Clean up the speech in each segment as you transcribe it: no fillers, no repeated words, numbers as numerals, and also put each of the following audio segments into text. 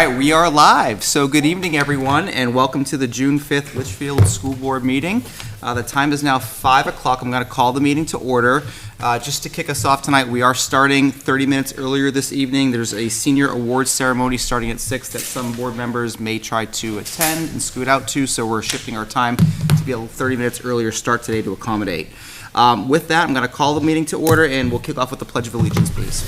right, we are live. So good evening, everyone, and welcome to the June 5th Litchfield School Board meeting. The time is now 5 o'clock. I'm going to call the meeting to order. Just to kick us off tonight, we are starting 30 minutes earlier this evening. There's a senior awards ceremony starting at 6 that some board members may try to attend and scoot out to, so we're shifting our time to be a 30 minutes earlier start today to accommodate. With that, I'm going to call the meeting to order, and we'll kick off with the Pledge of Allegiance, please.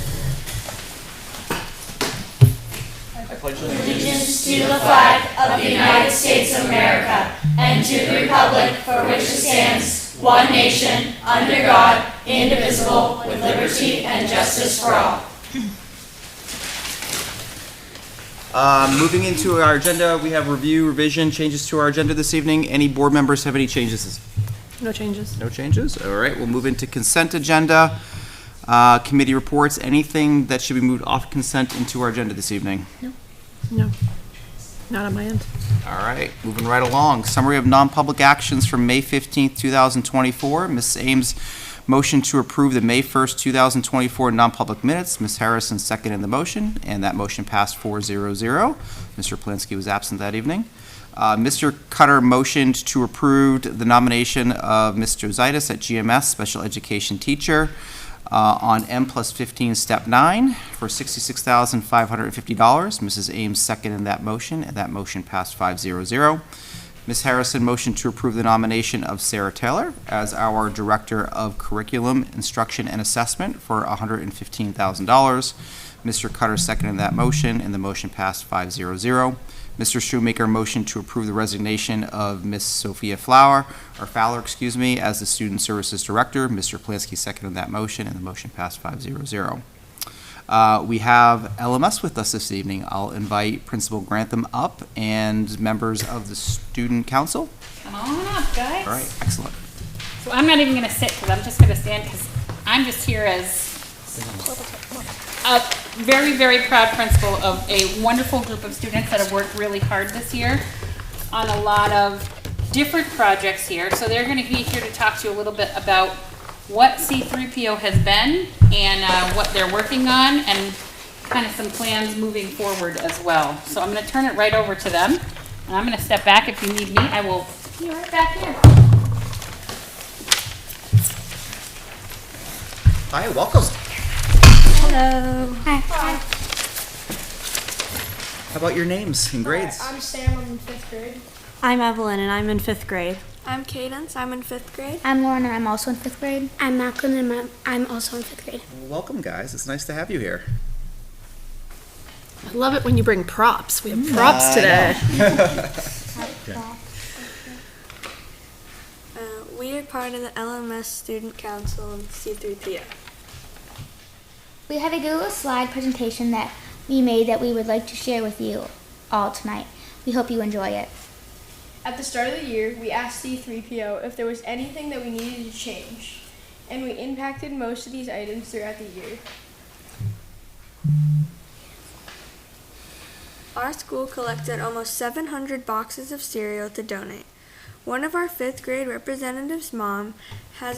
Allegiance to the flag of the United States of America and to the republic for which it stands, one nation, under God, indivisible, with liberty and justice for all. Moving into our agenda, we have review, revision, changes to our agenda this evening. Any board members have any changes? No changes. No changes? All right, we'll move into consent agenda. Committee reports, anything that should be moved off consent into our agenda this evening? No. Not on my end. All right, moving right along. Summary of non-public actions from May 15th, 2024. Ms. Ames motion to approve the May 1st, 2024 non-public minutes. Ms. Harrison seconded the motion, and that motion passed 4-0. Mr. Plansky was absent that evening. Mr. Cutter motioned to approve the nomination of Ms. Jositis at GMS, special education teacher, on M+15 step 9 for $66,550. Mrs. Ames seconded that motion, and that motion passed 5-0. Ms. Harrison motioned to approve the nomination of Sarah Taylor as our Director of Curriculum, Instruction, and Assessment for $115,000. Mr. Cutter seconded that motion, and the motion passed 5-0. Mr. Shoemaker motioned to approve the resignation of Ms. Sophia Fowler, as the Student Services Director. Mr. Plansky seconded that motion, and the motion passed 5-0. We have LMS with us this evening. I'll invite Principal Grantham up and members of the Student Council. Come on up, guys. All right, excellent. So I'm not even going to sit because I'm just going to stand because I'm just here as a very, very proud principal of a wonderful group of students that have worked really hard this year on a lot of different projects here. So they're going to be here to talk to you a little bit about what C3PO has been and what they're working on and kind of some plans moving forward as well. So I'm going to turn it right over to them. And I'm going to step back. If you need me, I will be right back here. Hi, welcome. Hello. Hi. How about your names and grades? I'm Sam, I'm in 5th grade. I'm Evelyn, and I'm in 5th grade. I'm Cadence, I'm in 5th grade. I'm Lauren, and I'm also in 5th grade. I'm Malcolm, and I'm also in 5th grade. Well, welcome, guys. It's nice to have you here. I love it when you bring props. We have props today. We are part of the LMS Student Council and C3PO. We have a Google slide presentation that we made that we would like to share with you all tonight. We hope you enjoy it. At the start of the year, we asked C3PO if there was anything that we needed to change, and we impacted most of these items throughout the year. Our school collected almost 700 boxes of cereal to donate. One of our 5th grade representative's mom had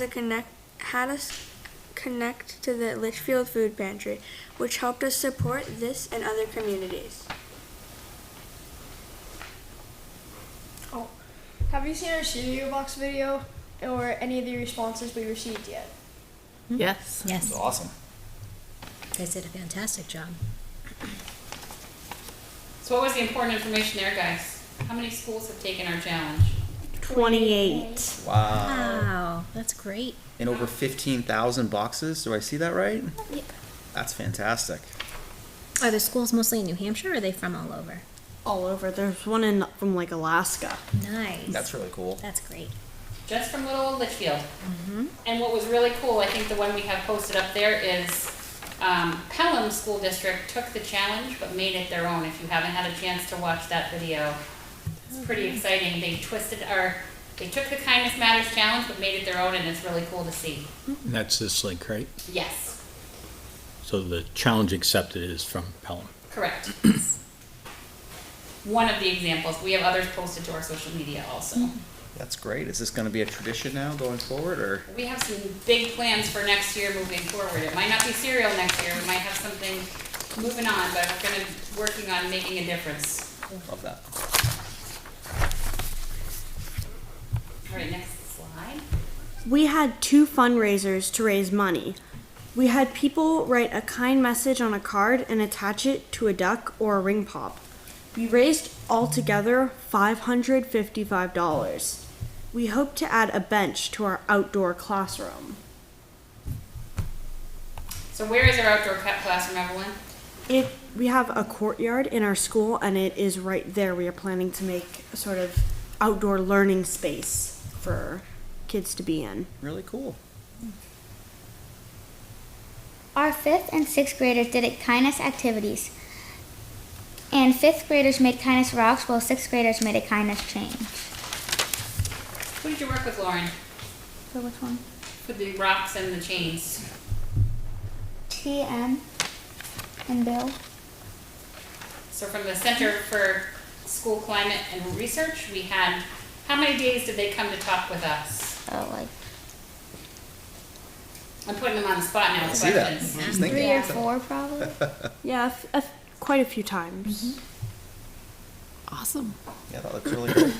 us connect to the Litchfield Food Pantry, which helped us support this and other communities. Have you seen our cereal box video or any of the responses we received yet? Yes. That's Yes, awesome. you guys did a fantastic job. So what was the important information there, guys? How many schools have taken our challenge? 28. Wow. Wow, that's great. And over 15,000 boxes. Do I see that right? Yep. That's fantastic. Are the schools mostly in New Hampshire or are they from all over? All over. There's one from like Alaska. Nice. That's really cool. That's great. Just from little Litchfield. And what was really cool, I think the one we have posted up there is Pelham School District took the challenge but made it their own. If you haven't had a chance to watch that video, it's pretty exciting. They took the Kindness Matters challenge but made it their own, and it's really cool to see. And that's this link, right? Yes, So the challenge accepted is from Pelham. correct. One of the examples. We have others posted to our social media also. That's great. Is this going to be a tradition now going forward, or? We have some big plans for next year moving forward. It might not be cereal next year. We might have something moving on, but we're gonna, working on making a difference. Love that. All right, next slide. We had 2 fundraisers to raise money. We had people write a kind message on a card and attach it to a duck or a ring pop. We raised altogether $555. We hope to add a bench to our outdoor classroom. So where is our outdoor classroom, Evelyn? We have a courtyard in our school, and it is right there. We are planning to make a sort of outdoor learning space for kids to be in. Really cool. Our 5th and 6th graders did kindness activities. And 5th graders made kindness rocks, while 6th graders made a kindness chain. Who did you work with, Lauren? For which one? For the rocks and the chains. TM and Bill. So from the Center for School Climate and Research, we had, how many days did they come to talk with us? Oh, like I'm putting them on the spot now with See that? questions. Just thinking. 3 or 4 probably. Yeah, quite a few times. Awesome. Yeah, that looks really good.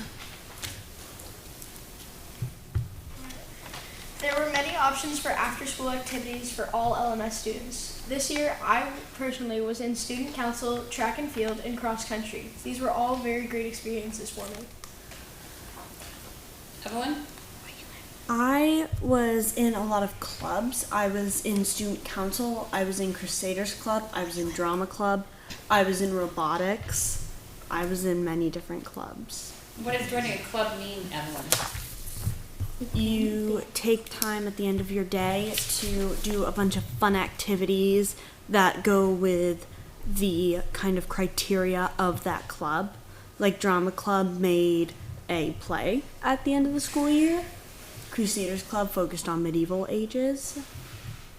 There were many options for after-school activities for all LMS students. This year, I personally was in student council, track and field, and cross country. These were all very great experiences for me. Evelyn? I was in a lot of clubs. I was in student council. I was in Crusaders Club. I was in drama club. I was in robotics. I was in many different clubs. What does joining a club mean, Evelyn? You take time at the end of your day to do a bunch of fun activities that go with the kind of criteria of that club. Like drama club made a play at the end of the school year. Crusaders Club focused on medieval ages.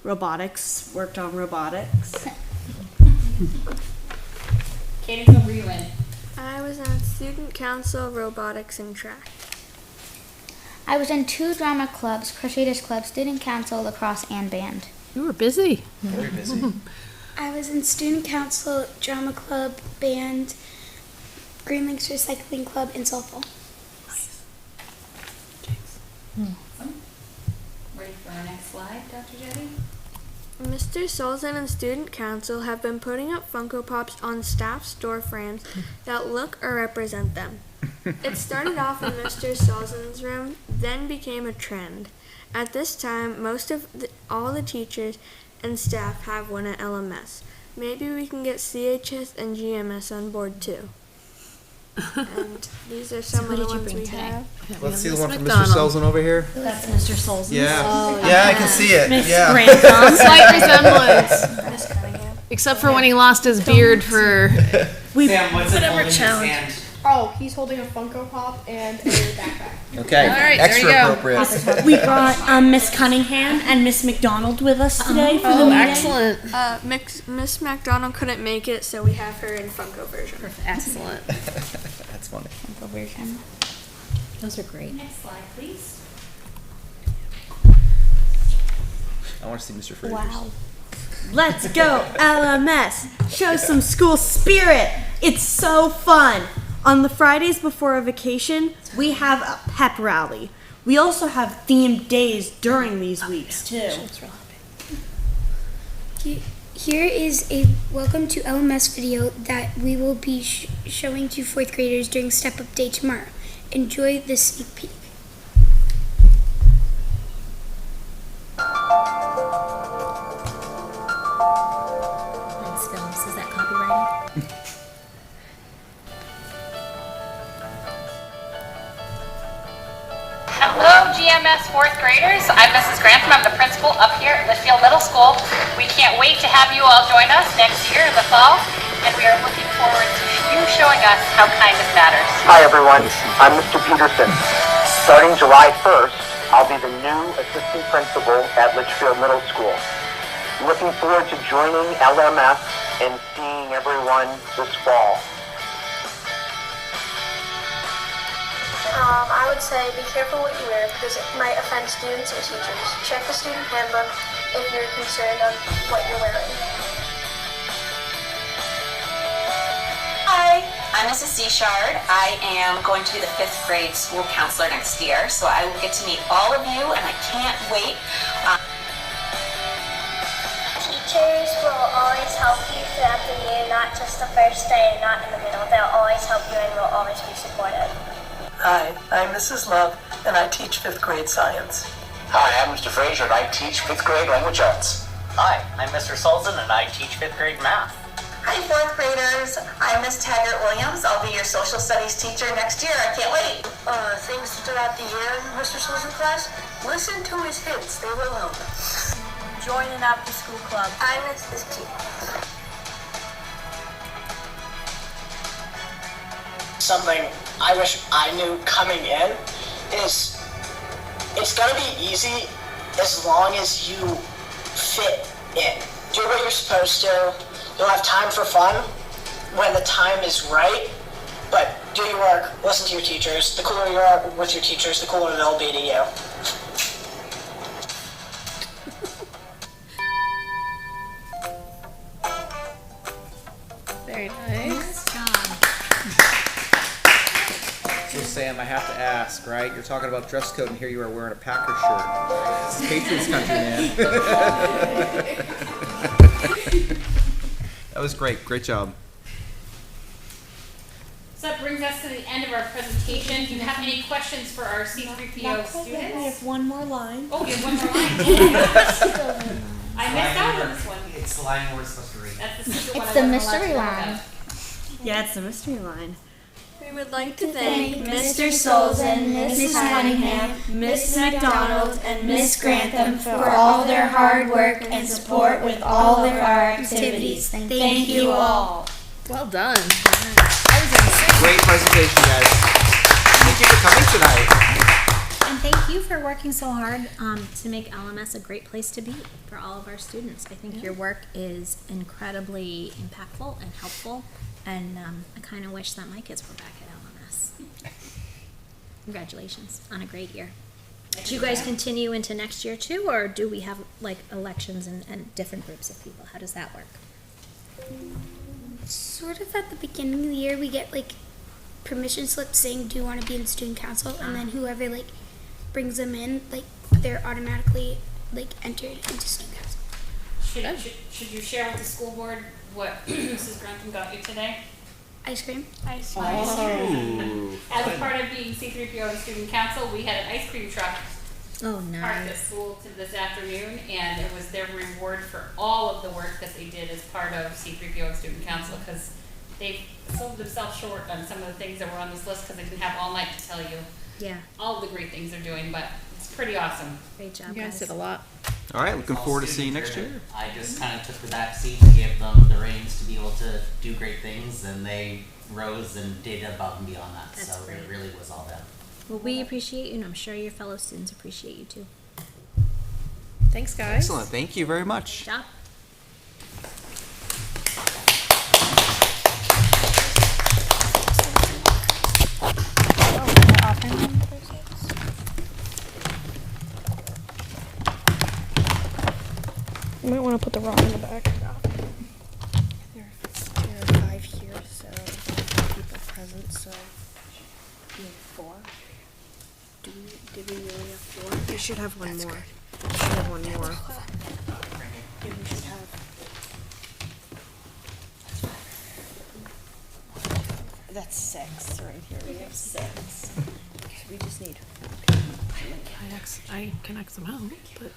Robotics worked on robotics. Katie, who were you in? I was on student council, robotics, and track. I was in 2 drama clubs, Crusaders Club, student council, lacrosse, and band. You were busy. Very busy. I was in student council, drama club, band, Green Links Recycling Club, and softball. Ready for our next slide, Dr. Jetty? Mr. Solzin and student council have been putting up Funko Pops on staff's door frames that look or represent them. It started off in Mr. Solzin's room, then became a trend. At this time, all the teachers and staff have one at LMS. Maybe we can get CHS and GMS on board too. And these are some of the ones we have. Let's see the one from Mr. Selzen over here. That's Mr. Solzin. Yeah. Yeah, I can see it. Miss Yeah. Grantham. Slight resemblance, Miss Cunningham. except for when he lost his beard for. Sam, what's it holding in his hand? Oh, he's holding a Funko Pop and a backpack. Okay. All right, there Extra you go. appropriate. We brought Miss Cunningham and Miss McDonald with us today for the Oh, meeting. excellent. Miss McDonald couldn't make it, so we have her in Funko version. Excellent. That's funny. Version. Those are great. Next slide, please. I want to see Mr. Fraser's. Wow. Let's go, LMS. Show some school spirit. It's so fun. On the Fridays before a vacation, we have a pep rally. We also have themed days during these weeks, too. Here is a welcome to LMS video that we will be showing to 4th graders during Step Up Day tomorrow. Enjoy this sneak peek. Nice films. Is that copyrighted? Hello, GMS 4th graders. I'm Mrs. Grantham. I'm the principal up here at Litchfield Middle School. We can't wait to have you all join us next year in the fall, and we are looking forward to you showing us how kindness matters. Hi everyone, I'm Mr. Peterson. Starting July 1st, I'll be the new assistant principal at Litchfield Middle School. Looking forward to joining LMS and seeing everyone this fall. I would say be careful what you wear because it might offend students and teachers. Check the student handbook if you're concerned on what you're wearing. I'm Mrs. Seashard. I am going to be the 5th grade school counselor next year, so I will get to meet all of you, and I can't wait. Teachers will always help you throughout the year, not just the first day and not in the middle. They'll always help you and will always be supportive. Hi, I'm Mrs. Love, and I teach 5th grade science. Hi, I'm Mr. Fraser, and I teach 5th grade language arts. Hi, I'm Mr. Sullivan, and I teach 5th grade math. Hi, 4th graders. I'm Miss Taggart Williams. I'll be your social studies teacher next year. I can't wait. Things throughout the year in Mr. Sullivan's class, listen to his hints. They will help. Join an after-school club. I'm Mrs. T. Something I wish I knew coming in is it's gonna be easy as long as you fit in. Do what you're supposed to. You'll have time for fun when the time is right, but do your work, listen to your teachers. The cooler you are with your teachers, the cooler they'll be to you. Very nice. So Sam, I have to ask, right? You're talking about dress code, and here you are wearing a Packer shirt. This is Patriots country, man. That was great. Great job. So that brings us to the end of our presentation. Do you have any questions for our C3PO students? We have one more line. Oh, you have one more line. I missed out on this one. It's the line we're supposed to read. That's the secret one It's I the wasn't allowed mystery to know line. about. Yeah, it's the mystery line. We would like to thank Mr. Solzin, Mrs. Cunningham, Mrs. McDonald, and Miss Grantham for all their hard work and support with all of our activities. Thank you all. Well done. Great presentation, guys. Thank you for coming tonight. And thank you for working so hard to make LMS a great place to be for all of our students. I think your work is incredibly impactful and helpful, and I kind of wish that my kids were back at LMS. Congratulations on a great year. Do you guys continue into next year too, or do we have like elections and different groups of people? How does that work? Sort of at the beginning of the year, we get like permission slips saying, do you want to be in student council? And then whoever like brings them in, like they're automatically like entered into student council. Should you share with the school board what Mrs. Grantham got you today? Ice cream. Ice cream. As part of being C3PO and student council, we had an ice cream truck Oh, parked at nice. school this afternoon, and it was their reward for all of the work that they did as part of C3PO and student council, because they sold themselves short on some of the things that were on this list because they didn't have all night to tell you Yeah, all of the great things they're doing, but it's pretty awesome. great job, You guys guys. did a lot. All right, looking forward to seeing you next year. I just kind of took the back seat and gave them the reins to be able to do great things, and they rose and did above and beyond that. That's So great. it really was all them. Well, we appreciate you, and I'm sure your fellow students appreciate you too. Thanks, guys. Excellent. Thank you very much. Good job. You might want to put the rock in the back. There are 5 here, so people present, so we have 4. Did we really have 4? You should have one That's more. good. You should have one more. Yeah, we should have. That's 6 right here. We have 6. So we just need. I can X them out, but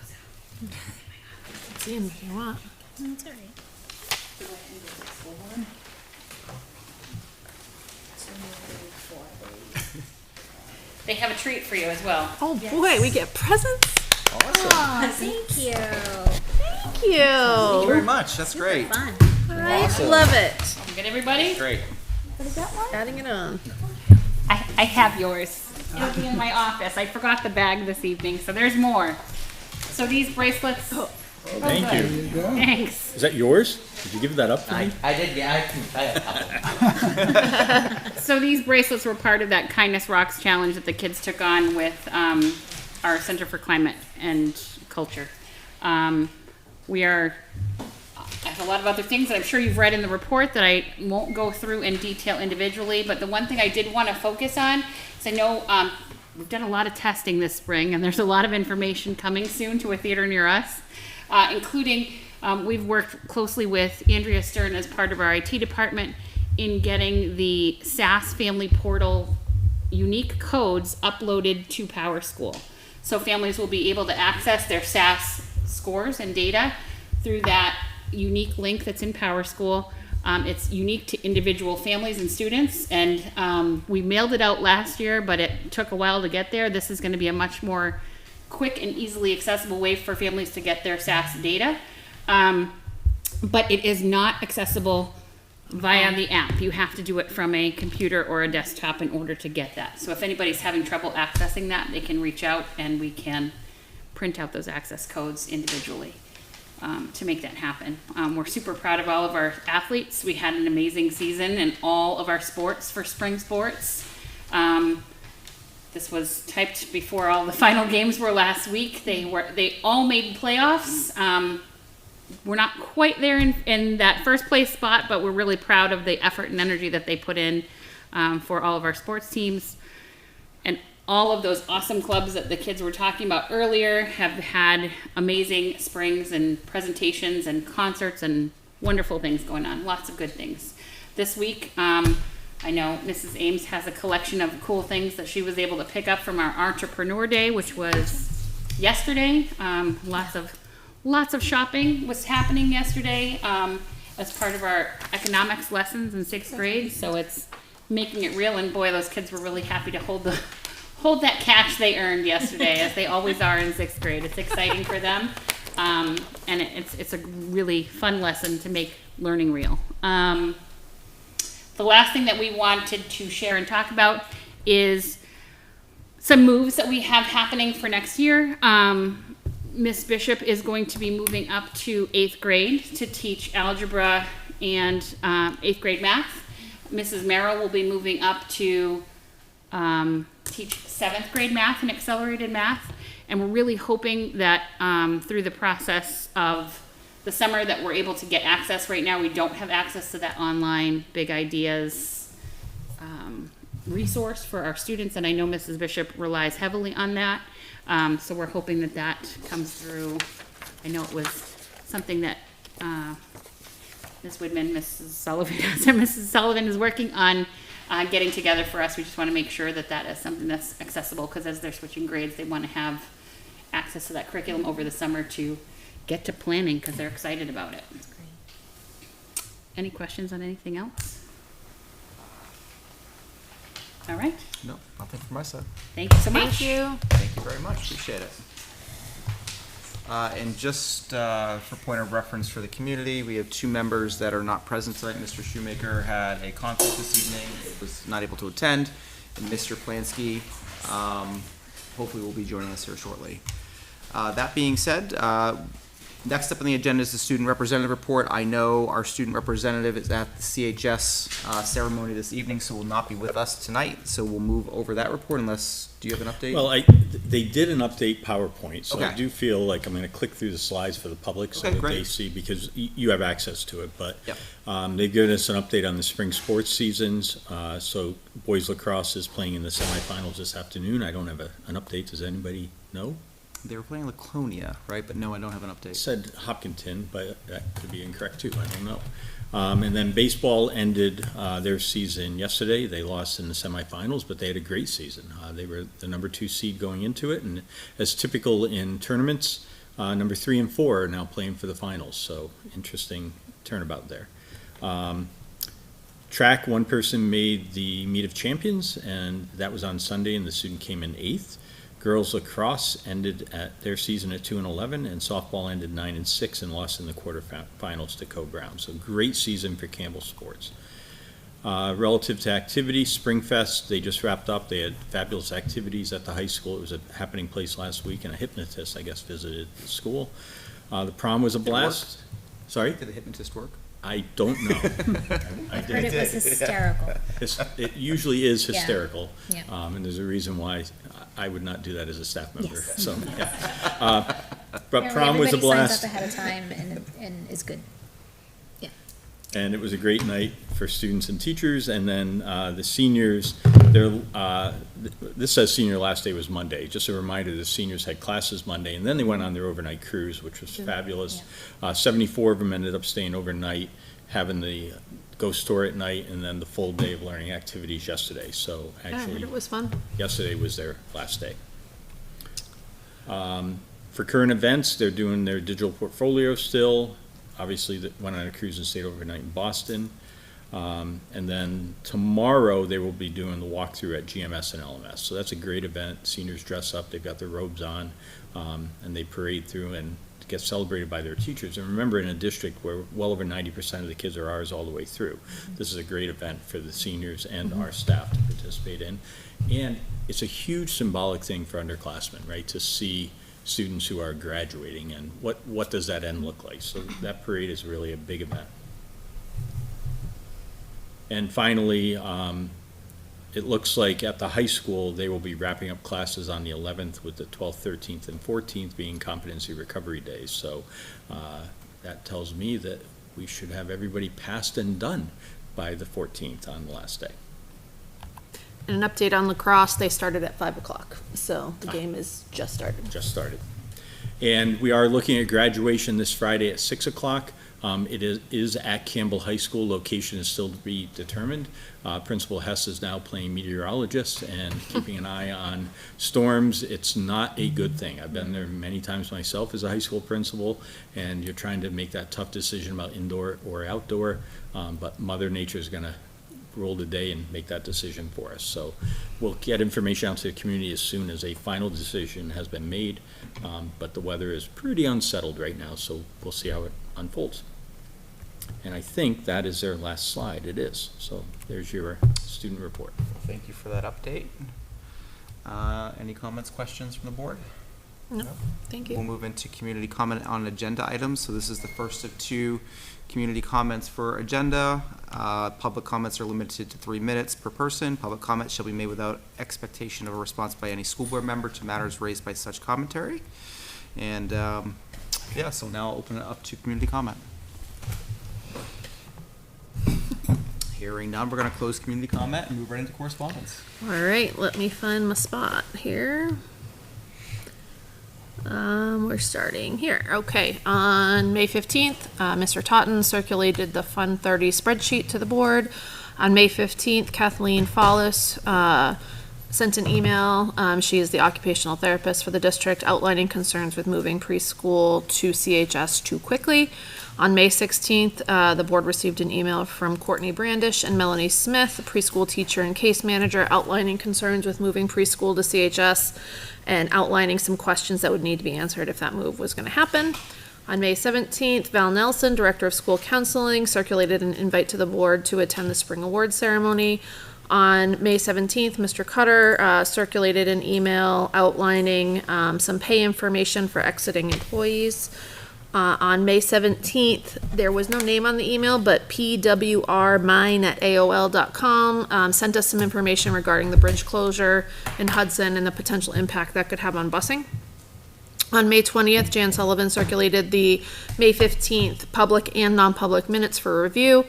see them if you want. That's all right. They have a treat for you as well. Oh boy, we get presents. Awesome. Aw, thank you. Thank you. Thank you very much. That's great. Fun. Right? Awesome. Love it. Good, everybody? Great. Adding it on. I have yours. It'll be in my office. I forgot the bag this evening, so there's more. So these bracelets. Thank you. Thanks. Is that yours? Did you give that up for me? I did, yeah, I have a couple. So these bracelets were part of that Kindness Rocks challenge that the kids took on with our Center for Climate and Culture. We are has a lot of other things that I'm sure you've read in the report that I won't go through in detail individually, but the one thing I did want to focus on is I know we've done a lot of testing this spring, and there's a lot of information coming soon to a theater near us, including we've worked closely with Andrea Stern as part of our IT department in getting the SAS Family Portal unique codes uploaded to PowerSchool. So families will be able to access their SAS scores and data through that unique link that's in PowerSchool. It's unique to individual families and students, and we mailed it out last year, but it took a while to get there. This is going to be a much more quick and easily accessible way for families to get their SAS data, but it is not accessible via the app. You have to do it from a computer or a desktop in order to get that. So if anybody's having trouble accessing that, they can reach out and we can print out those access codes individually to make that happen. We're super proud of all of our athletes. We had an amazing season in all of our sports for spring sports. This was typed before all the final games were last week. They all made playoffs. We're not quite there in that first place spot, but we're really proud of the effort and energy that they put in for all of our sports teams. And all of those awesome clubs that the kids were talking about earlier have had amazing springs and presentations and concerts and wonderful things going on. Lots of good things. This week, I know Mrs. Ames has a collection of cool things that she was able to pick up from our Entrepreneur Day, which was yesterday. Lots of shopping was happening yesterday as part of our economics lessons in 6th grade. So it's making it real, and boy, those kids were really happy to hold that cash they earned yesterday, as they always are in 6th grade. It's exciting for them, and it's a really fun lesson to make learning real. The last thing that we wanted to share and talk about is some moves that we have happening for next year. Miss Bishop is going to be moving up to 8th grade to teach algebra and 8th grade math. Mrs. Merrill will be moving up to teach 7th grade math and accelerated math. And we're really hoping that through the process of the summer that we're able to get access. Right now we don't have access to that online Big Ideas resource for our students, and I know Mrs. Bishop relies heavily on that. So we're hoping that that comes through. I know it was something that Ms. Woodman, Mrs. Sullivan is working on getting together for us. We just want to make sure that that is something that's accessible, because as they're switching grades, they want to have access to that curriculum over the summer to get to planning, because they're excited about it. That's great. Any questions on anything else? All right. No, nothing from my side. Thank you so much. Thank you. Thank you very much. Appreciate it. And just for point of reference for the community, we have 2 members that are not present tonight. Mr. Shoemaker had a conflict this evening, was not able to attend, and Mr. Plansky hopefully will be joining us here shortly. That being said, next up on the agenda is the student representative report. I know our student representative is at the CHS ceremony this evening, so will not be with us tonight. So we'll move over that report unless, do you have an update? Well, they did an update PowerPoint, so Okay. I do feel like I'm going to click through the slides for the public so that they see, because you have access to it. But Yep. they've given us an update on the spring sports seasons. So boys lacrosse is playing in the semifinals this afternoon. I don't have an update. Does anybody know? They were playing Laconia, right? But no, I don't have an update. It said Hopkinton, but that could be incorrect too. I don't know. And then baseball ended their season yesterday. They lost in the semifinals, but they had a great season. They were the number 2 seed going into it, and as typical in tournaments, number 3 and 4 are now playing for the finals. So interesting turnabout there. Track, one person made the meet of champions, and that was on Sunday, and the student came in 8th. Girls lacrosse ended at their season at 2-11, and softball ended 9-6 and lost in the quarterfinals to Co-Brown. So great season for Campbell Sports. Relative to activity, Springfest, they just wrapped up. They had fabulous activities at the high school. It was a happening place last week, and a hypnotist, I guess, visited the school. The prom was a blast. Sorry? Did the hypnotist work? I don't know. I heard it was hysterical. It usually is hysterical. Yeah. And there's a reason why I would not do that as a staff member. Yes. So, yeah. But prom was a blast. Everybody signs up ahead of time and is good. And it was a great night for students and teachers. And then the seniors, this says senior last day was Monday. Just a reminder, the seniors had classes Monday, and then they went on their overnight cruise, which was fabulous. 74 of them ended up staying overnight, having the ghost tour at night, and then the full day of learning activities yesterday. So actually, it was fun. yesterday was their last day. For current events, they're doing their digital portfolio still. Obviously, they went on a cruise and stayed overnight in Boston. And then tomorrow, they will be doing the walkthrough at GMS and LMS. So that's a great event. Seniors dress up, they've got their robes on, and they parade through and get celebrated by their teachers. And remember, in a district where well over 90% of the kids are ours all the way through, this is a great event for the seniors and our staff to participate in. And it's a huge symbolic thing for underclassmen, right, to see students who are graduating, and what does that end look like? So that parade is really a big event. And finally, it looks like at the high school, they will be wrapping up classes on the 11th, with the 12th, 13th, and 14th being competency recovery days. So that tells me that we should have everybody passed and done by the 14th on the last day. And an update on lacrosse, they started at 5 o'clock, so the game is just started. Just started. And we are looking at graduation this Friday at 6 o'clock. It is at Campbell High School. Location is still to be determined. Principal Hess is now playing meteorologist and keeping an eye on storms. It's not a good thing. I've been there many times myself as a high school principal, and you're trying to make that tough decision about indoor or outdoor, but Mother Nature is going to rule the day and make that decision for us. So we'll get information out to the community as soon as a final decision has been made, but the weather is pretty unsettled right now, so we'll see how it unfolds. And I think that is their last slide. It is. So there's your student report. Thank you for that update. Any comments, questions from the board? No, thank you. We'll move into community comment on agenda items. So this is the first of two community comments for agenda. Public comments are limited to 3 minutes per person. Public comments shall be made without expectation of a response by any school board member to matters raised by such commentary. And yeah, so now I'll open it up to community comment. Hearing none, we're going to close community comment and move right into correspondence. All right, let me find my spot here. We're starting here. Okay, on May 15th, Mr. Totten circulated the Fund 30 spreadsheet to the board. On May 15th, Kathleen Follis sent an email. She is the occupational therapist for the district, outlining concerns with moving preschool to CHS too quickly. On May 16th, the board received an email from Courtney Brandish and Melanie Smith, a preschool teacher and case manager, outlining concerns with moving preschool to CHS and outlining some questions that would need to be answered if that move was going to happen. On May 17th, Val Nelson, Director of School Counseling, circulated an invite to the board to attend the Spring Awards ceremony. On May 17th, Mr. Cutter circulated an email outlining some pay information for exiting employees. On May 17th, there was no name on the email, but pwrmine@aol.com sent us some information regarding the bridge closure in Hudson and the potential impact that could have on busing. On May 20th, Jan Sullivan circulated the May 15th public and non-public minutes for review.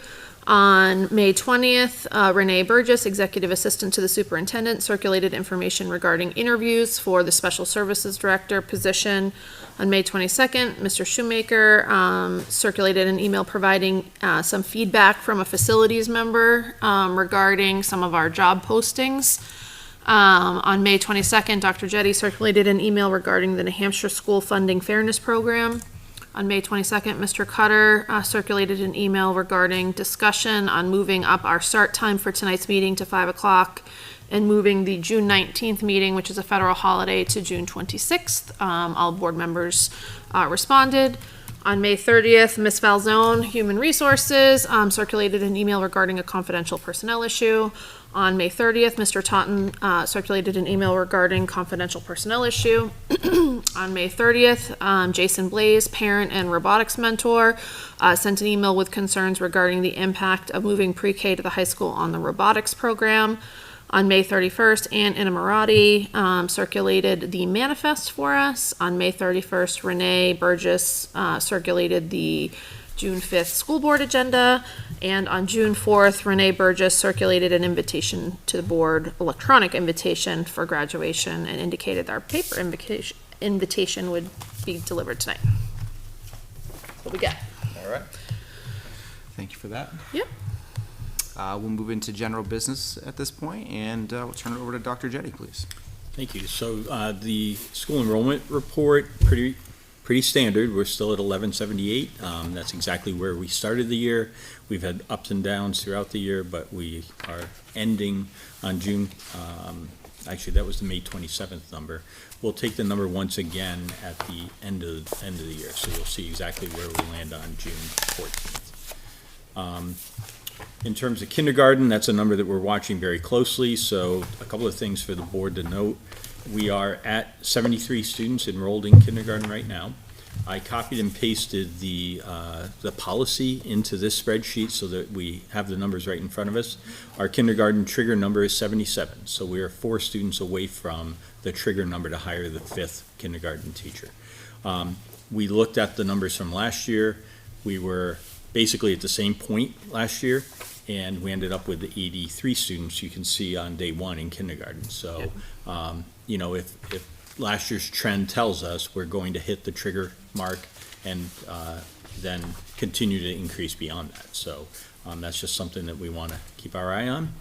On May 20th, Renee Burgess, Executive Assistant to the Superintendent, circulated information regarding interviews for the Special Services Director position. On May 22nd, Mr. Shoemaker circulated an email providing some feedback from a facilities member regarding some of our job postings. On May 22nd, Dr. Jetty circulated an email regarding the New Hampshire School Funding Fairness Program. On May 22nd, Mr. Cutter circulated an email regarding discussion on moving up our start time for tonight's meeting to 5 o'clock and moving the June 19th meeting, which is a federal holiday, to June 26th. All board members responded. On May 30th, Ms. Falzone, Human Resources, circulated an email regarding a confidential personnel issue. On May 30th, Mr. Totten circulated an email regarding confidential personnel issue. On May 30th, Jason Blaze, parent and robotics mentor, sent an email with concerns regarding the impact of moving pre-K to the high school on the robotics program. On May 31st, Ann Inamorati circulated the manifest for us. On May 31st, Renee Burgess circulated the June 5th school board agenda. And on June 4th, Renee Burgess circulated an invitation to the board, electronic invitation for graduation, and indicated our paper invitation would be delivered tonight. What we got? All right. Thank you for that. Yep. We'll move into general business at this point, and we'll turn it over to Dr. Jetty, please. Thank you. So the school enrollment report, pretty standard. We're still at 1178. That's exactly where we started the year. We've had ups and downs throughout the year, but we are ending on June. Actually, that was the May 27th number. We'll take the number once again at the end of the year, so you'll see exactly where we land on June 14th. In terms of kindergarten, that's a number that we're watching very closely. So a couple of things for the board to note. We are at 73 students enrolled in kindergarten right now. I copied and pasted the policy into this spreadsheet so that we have the numbers right in front of us. Our kindergarten trigger number is 77, so we are 4 students away from the trigger number to hire the 5th kindergarten teacher. We looked at the numbers from last year. We were basically at the same point last year, and we ended up with 83 students you can see on day 1 in kindergarten. So, you know, if last year's trend tells us we're going to hit the trigger mark and then continue to increase beyond that. So that's just something that we want to keep our eye on.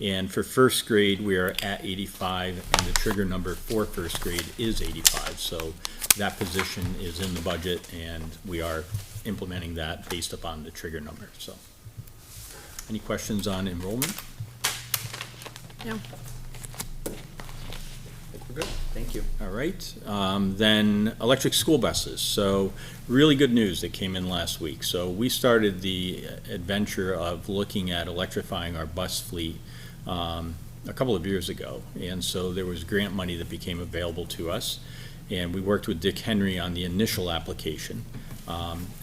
And for first grade, we are at 85, and the trigger number for first grade is 85. So that position is in the budget, and we are implementing that based upon the trigger number. So any questions on enrollment? No. We're good. Thank you. All right. Then electric school buses. So really good news that came in last week. So we started the adventure of looking at electrifying our bus fleet a couple of years ago. And so there was grant money that became available to us. And we worked with Dick Henry on the initial application.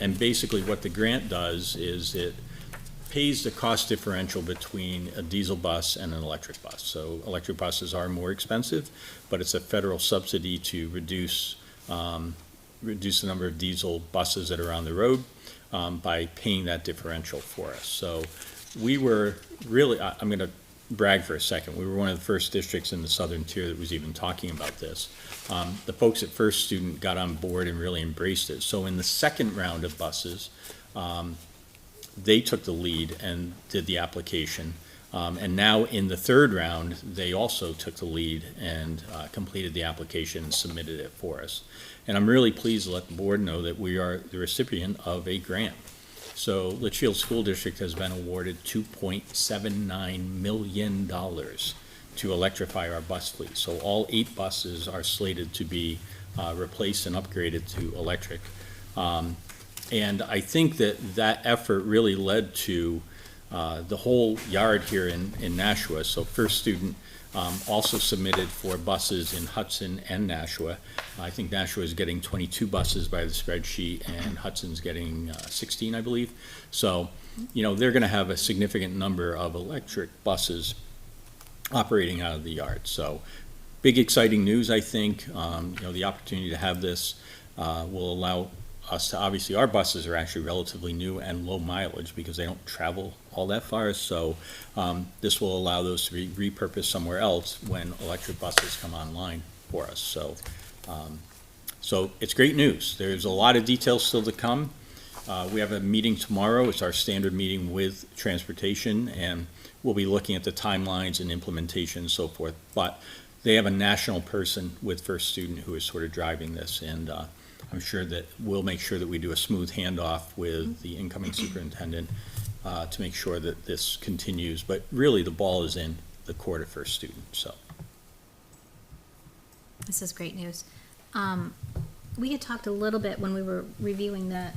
And basically what the grant does is it pays the cost differential between a diesel bus and an electric bus. So electric buses are more expensive, but it's a federal subsidy to reduce the number of diesel buses that are on the road by paying that differential for us. So we were really, I'm going to brag for a second, we were one of the first districts in the southern tier that was even talking about this. The folks at First Student got on board and really embraced it. So in the second round of buses, they took the lead and did the application. And now in the third round, they also took the lead and completed the application and submitted it for us. And I'm really pleased to let the board know that we are the recipient of a grant. So Litchfield School District has been awarded $2.79 million to electrify our bus fleet. So all 8 buses are slated to be replaced and upgraded to electric. And I think that effort really led to the whole yard here in Nashua. So First Student also submitted for buses in Hudson and Nashua. I think Nashua is getting 22 buses by the spreadsheet, and Hudson's getting 16, I believe. So, you know, they're going to have a significant number of electric buses operating out of the yard. So big exciting news, I think. You know, the opportunity to have this will allow us to, obviously our buses are actually relatively new and low mileage because they don't travel all that far. So this will allow those to be repurposed somewhere else when electric buses come online for us. So, so it's great news. There's a lot of details still to come. We have a meeting tomorrow. It's our standard meeting with transportation, and we'll be looking at the timelines and implementation and so forth. But they have a national person with First Student who is sort of driving this, and I'm sure that we'll make sure that we do a smooth handoff with the incoming superintendent to make sure that this continues. But really, the ball is in the court of First Student. So this is great news. We had talked a little bit when we were reviewing the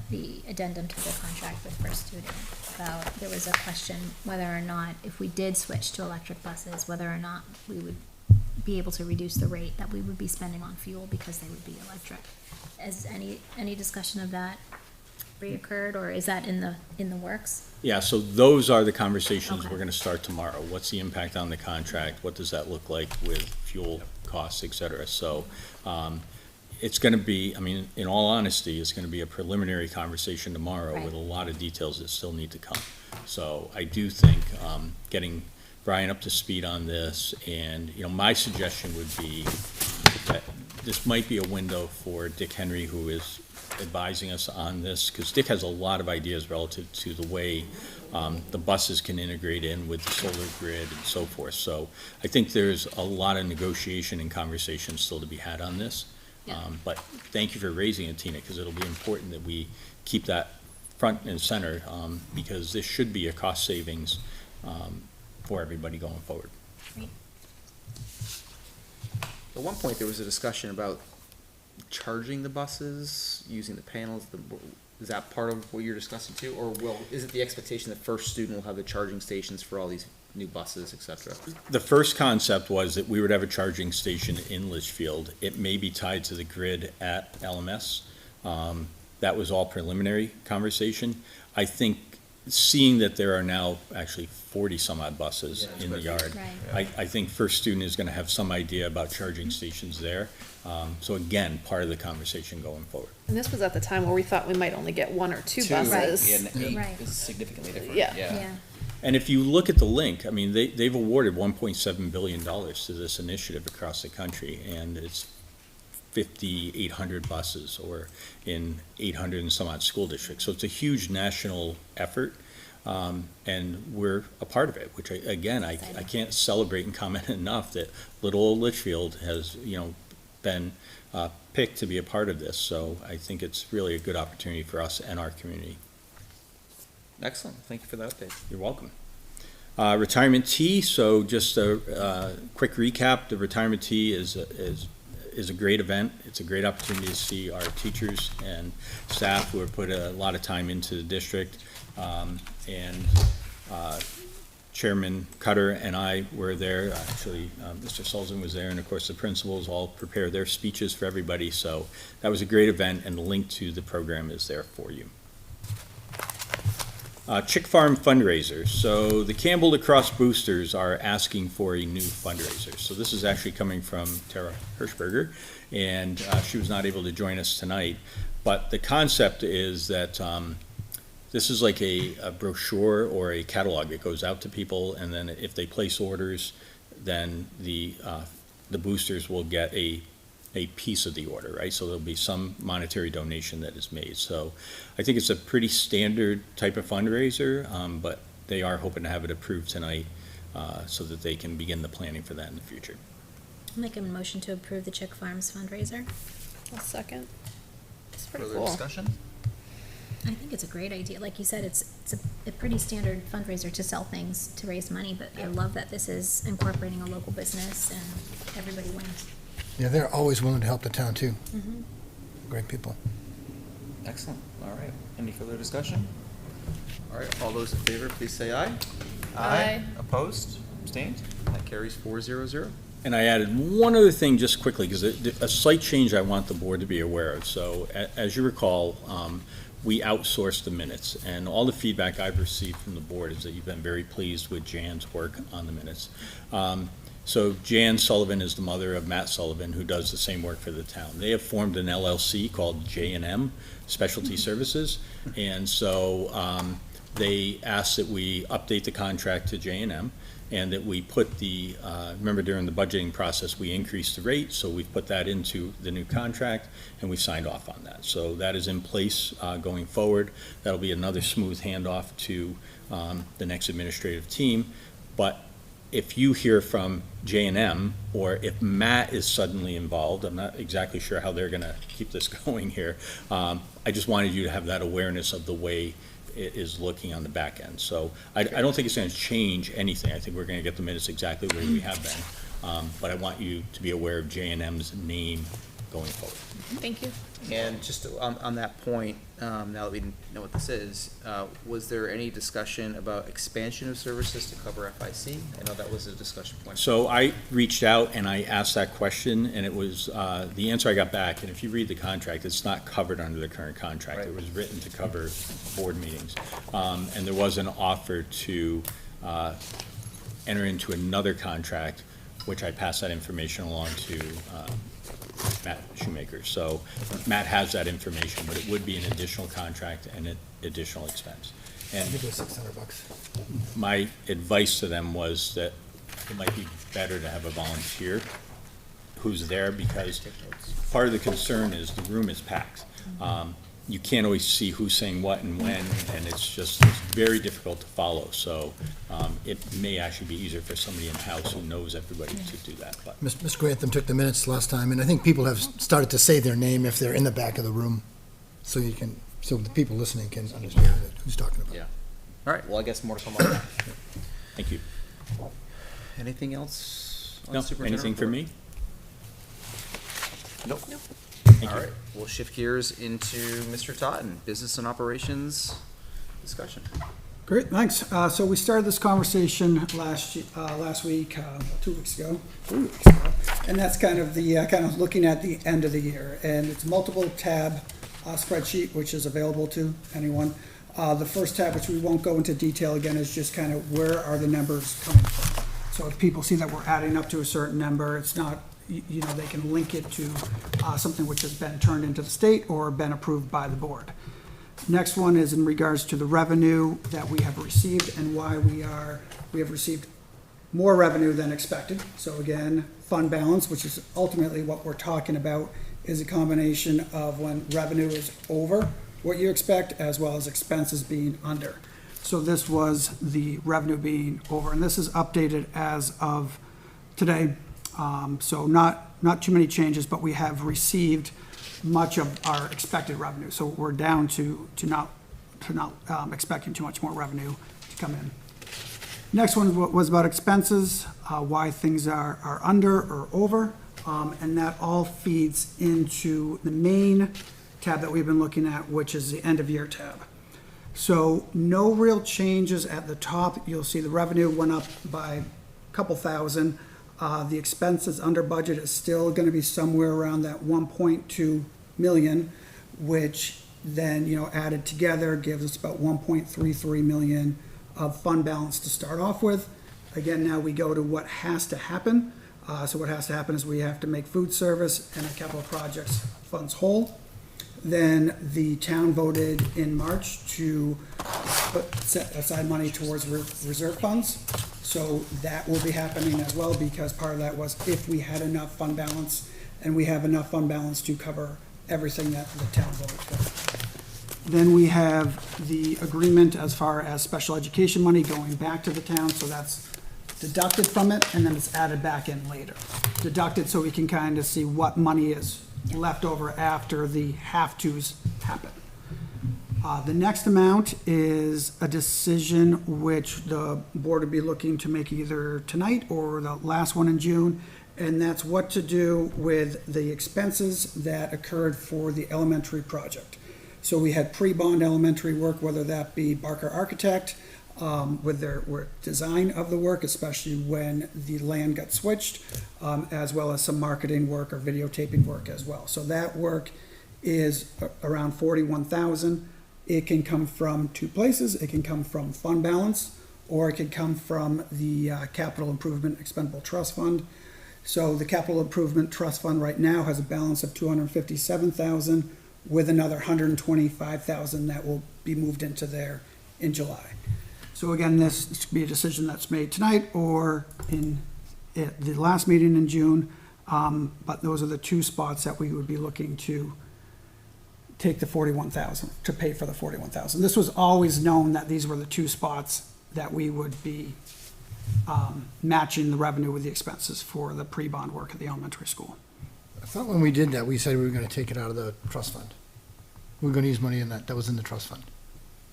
addendum to the contract with First Student about there was a question whether or not if we did switch to electric buses, whether or not we would be able to reduce the rate that we would be spending on fuel because they would be electric. Has any discussion of that reoccurred, or is that in the works? yeah, so those are the conversations we're going to start tomorrow. What's the impact on the contract? What does that look like with fuel costs, et cetera? So it's going to be, I mean, in all honesty, it's going to be a preliminary conversation tomorrow Right. with a lot of details that still need to come. So I do think getting Brian up to speed on this, and, my suggestion would be that this might be a window for Dick Henry, who is advising us on this, because Dick has a lot of ideas relative to the way the buses can integrate in with the solar grid and so forth. So I think there's a lot of negotiation and conversation still to be had on this. But thank you for raising it, Tina, because it'll be important that we keep that front and center, because this should be a cost savings for everybody going forward. At one point, there was a discussion about charging the buses, using the panels. Is that part of what you're discussing too? Or is it the expectation that first student will have the charging stations for all these new buses, et cetera? The first concept was that we would have a charging station in Litchfield. It may be tied to the grid at LMS. That was all preliminary conversation. I think seeing that there are now actually 40 some odd buses in the yard, I think first student is going to have some idea about charging stations there. So again, part of the conversation going forward. And this was at the time where we thought we might only get 1 or 2 buses. And 8 Right. is significantly different. Yeah. And if you look at the link, I mean, they've awarded $1.7 billion to this initiative across the country, and it's 5,800 buses, or in 800 and some odd school districts. So it's a huge national effort, and we're a part of it, which I can't celebrate and comment enough that little old Litchfield has, been picked to be a part of this. So I think it's really a good opportunity for us and our community. Excellent. Thank you for that update. You're welcome. Retirement tea, so just a quick recap. The retirement tea is a great event. It's a great opportunity to see our teachers and staff who have put a lot of time into the district. And Chairman Cutter and I were there. Actually, Mr. Sullivan was there, and of course the principals all prepared their speeches for everybody. So that was a great event, and the link to the program is there for you. Chick Farm fundraiser. So the Campbell Lacrosse Boosters are asking for a new fundraiser. So this is actually coming from Tara Hirschberger, and she was not able to join us tonight. But the concept is that this is like a brochure or a catalog that goes out to people, and then if they place orders, then the boosters will get a piece of the order, right? So there'll be some monetary donation that is made. So I think it's a pretty standard type of fundraiser, but they are hoping to have it approved tonight so that they can begin the planning for that in the future. I'll make a motion to approve the Chick Farms fundraiser. I'll second. It's pretty Further cool. discussion? I think it's a great idea. Like you said, it's a pretty standard fundraiser to sell things, to raise money, but I love that this is incorporating a local business and everybody wins. Yeah, they're always willing to help the town too. Mhm. Great people. Excellent. All right. Any further discussion? All right. All those in favor, please say aye. Aye. Opposed? Abstained? That carries 400. And I added one other thing just quickly, because a slight change I want the board to be aware of. So as you recall, we outsourced the minutes, and all the feedback I've received from the board is that you've been very pleased with Jan's work on the minutes. So Jan Sullivan is the mother of Matt Sullivan, who does the same work for the town. They have formed an LLC called J&M Specialty Services, and so they asked that we update the contract to J&M, and that we put the, remember during the budgeting process, we increased the rate, so we've put that into the new contract, and we signed off on that. So that is in place going forward. That'll be another smooth handoff to the next administrative team. But if you hear from J&M, or if Matt is suddenly involved, I'm not exactly sure how they're gonna keep this going here. I just wanted you to have that awareness of the way it is looking on the back end. So I don't think it's gonna change anything. I think we're gonna get the minutes exactly where we have been. But I want you to be aware of J&M's name going forward. Thank you. And just on that point, now that we know what this is, was there any discussion about expansion of services to cover FIC? I know that was a discussion point. So I reached out and I asked that question, and it was, the answer I got back, and if you read the contract, it's not covered under the current contract. It was written to cover board meetings. And there was an offer to enter into another contract which I passed that information along to Matt Shoemaker. So Matt has that information, but it would be an additional contract and an additional expense. I And think it was $600. my advice to them was that it might be better to have a volunteer who's there, because part of the concern is the room is packed. You can't always see who's saying what and when, and it's very difficult to follow. So it may actually be easier for somebody in-house who knows everybody to do that. But Ms. Grantham took the minutes last time, and I think people have started to say their name if they're in the back of the room, so the people listening can understand who's talking about. Yeah. All right, well, I guess more to come on that. thank you. Anything else on No, superintendent anything for report? me? Nope. All right, we'll shift gears into Mr. Totten, business and operations discussion. Great, thanks. So we started this conversation last week, 2 weeks ago, 3 weeks ago, and that's kind of looking at the end of the year, and it's multiple tab spreadsheet, which is available to anyone. The first tab, which we won't go into detail again, is just kind of where are the numbers coming from. So if people see that we're adding up to a certain number, it's not, they can link it to something which has been turned into the state or been approved by the board. Next one is in regards to the revenue that we have received and why we have received more revenue than expected. So again, fund balance, which is ultimately what we're talking about, is a combination of when revenue is over what you expect as well as expenses being under. So this was the revenue being over, and this is updated as of today. So not too many changes, but we have received much of our expected revenue. So we're down to not expecting too much more revenue to come in. Next one was about expenses, why things are under or over, and that all feeds into the main tab that we've been looking at, which is the end of year tab. So no real changes at the top. You'll see the revenue went up by a couple thousand. The expenses under budget is still going to be somewhere around that 1.2 million, which then, added together gives us about 1.33 million of fund balance to start off with. Again, now we go to what has to happen. So what has to happen is we have to make food service and our capital projects funds whole. Then the town voted in March to set aside money towards reserve funds. So that will be happening as well, because part of that was if we had enough fund balance, and we have enough fund balance to cover everything that the town voted for. Then we have the agreement as far as special education money going back to the town, so that's deducted from it, and then it's added back in later. Deducted so we can kind of see what money is left over after the have-tos happen. The next amount is a decision which the board would be looking to make either tonight or the last one in June, and that's what to do with the expenses that occurred for the elementary project. So we had pre-bond elementary work, whether that be Barker Architect, with their design of the work, especially when the land got switched, as well as some marketing work or videotaping work as well. So that work is around $41,000. It can come from two places. It can come from fund balance, or it can come from the Capital Improvement Expendable Trust Fund. So the Capital Improvement Trust Fund right now has a balance of $257,000 with another $125,000 that will be moved into there in July. So again, this could be a decision that's made tonight or in the last meeting in June, but those are the two spots that we would be looking to take the $41,000, to pay for the $41,000. This was always known that these were the two spots that we would be matching the revenue with the expenses for the pre-bond work at the elementary school. I thought when we did that, we said we were going to take it out of the trust fund. We were going to use money in that was in the trust fund.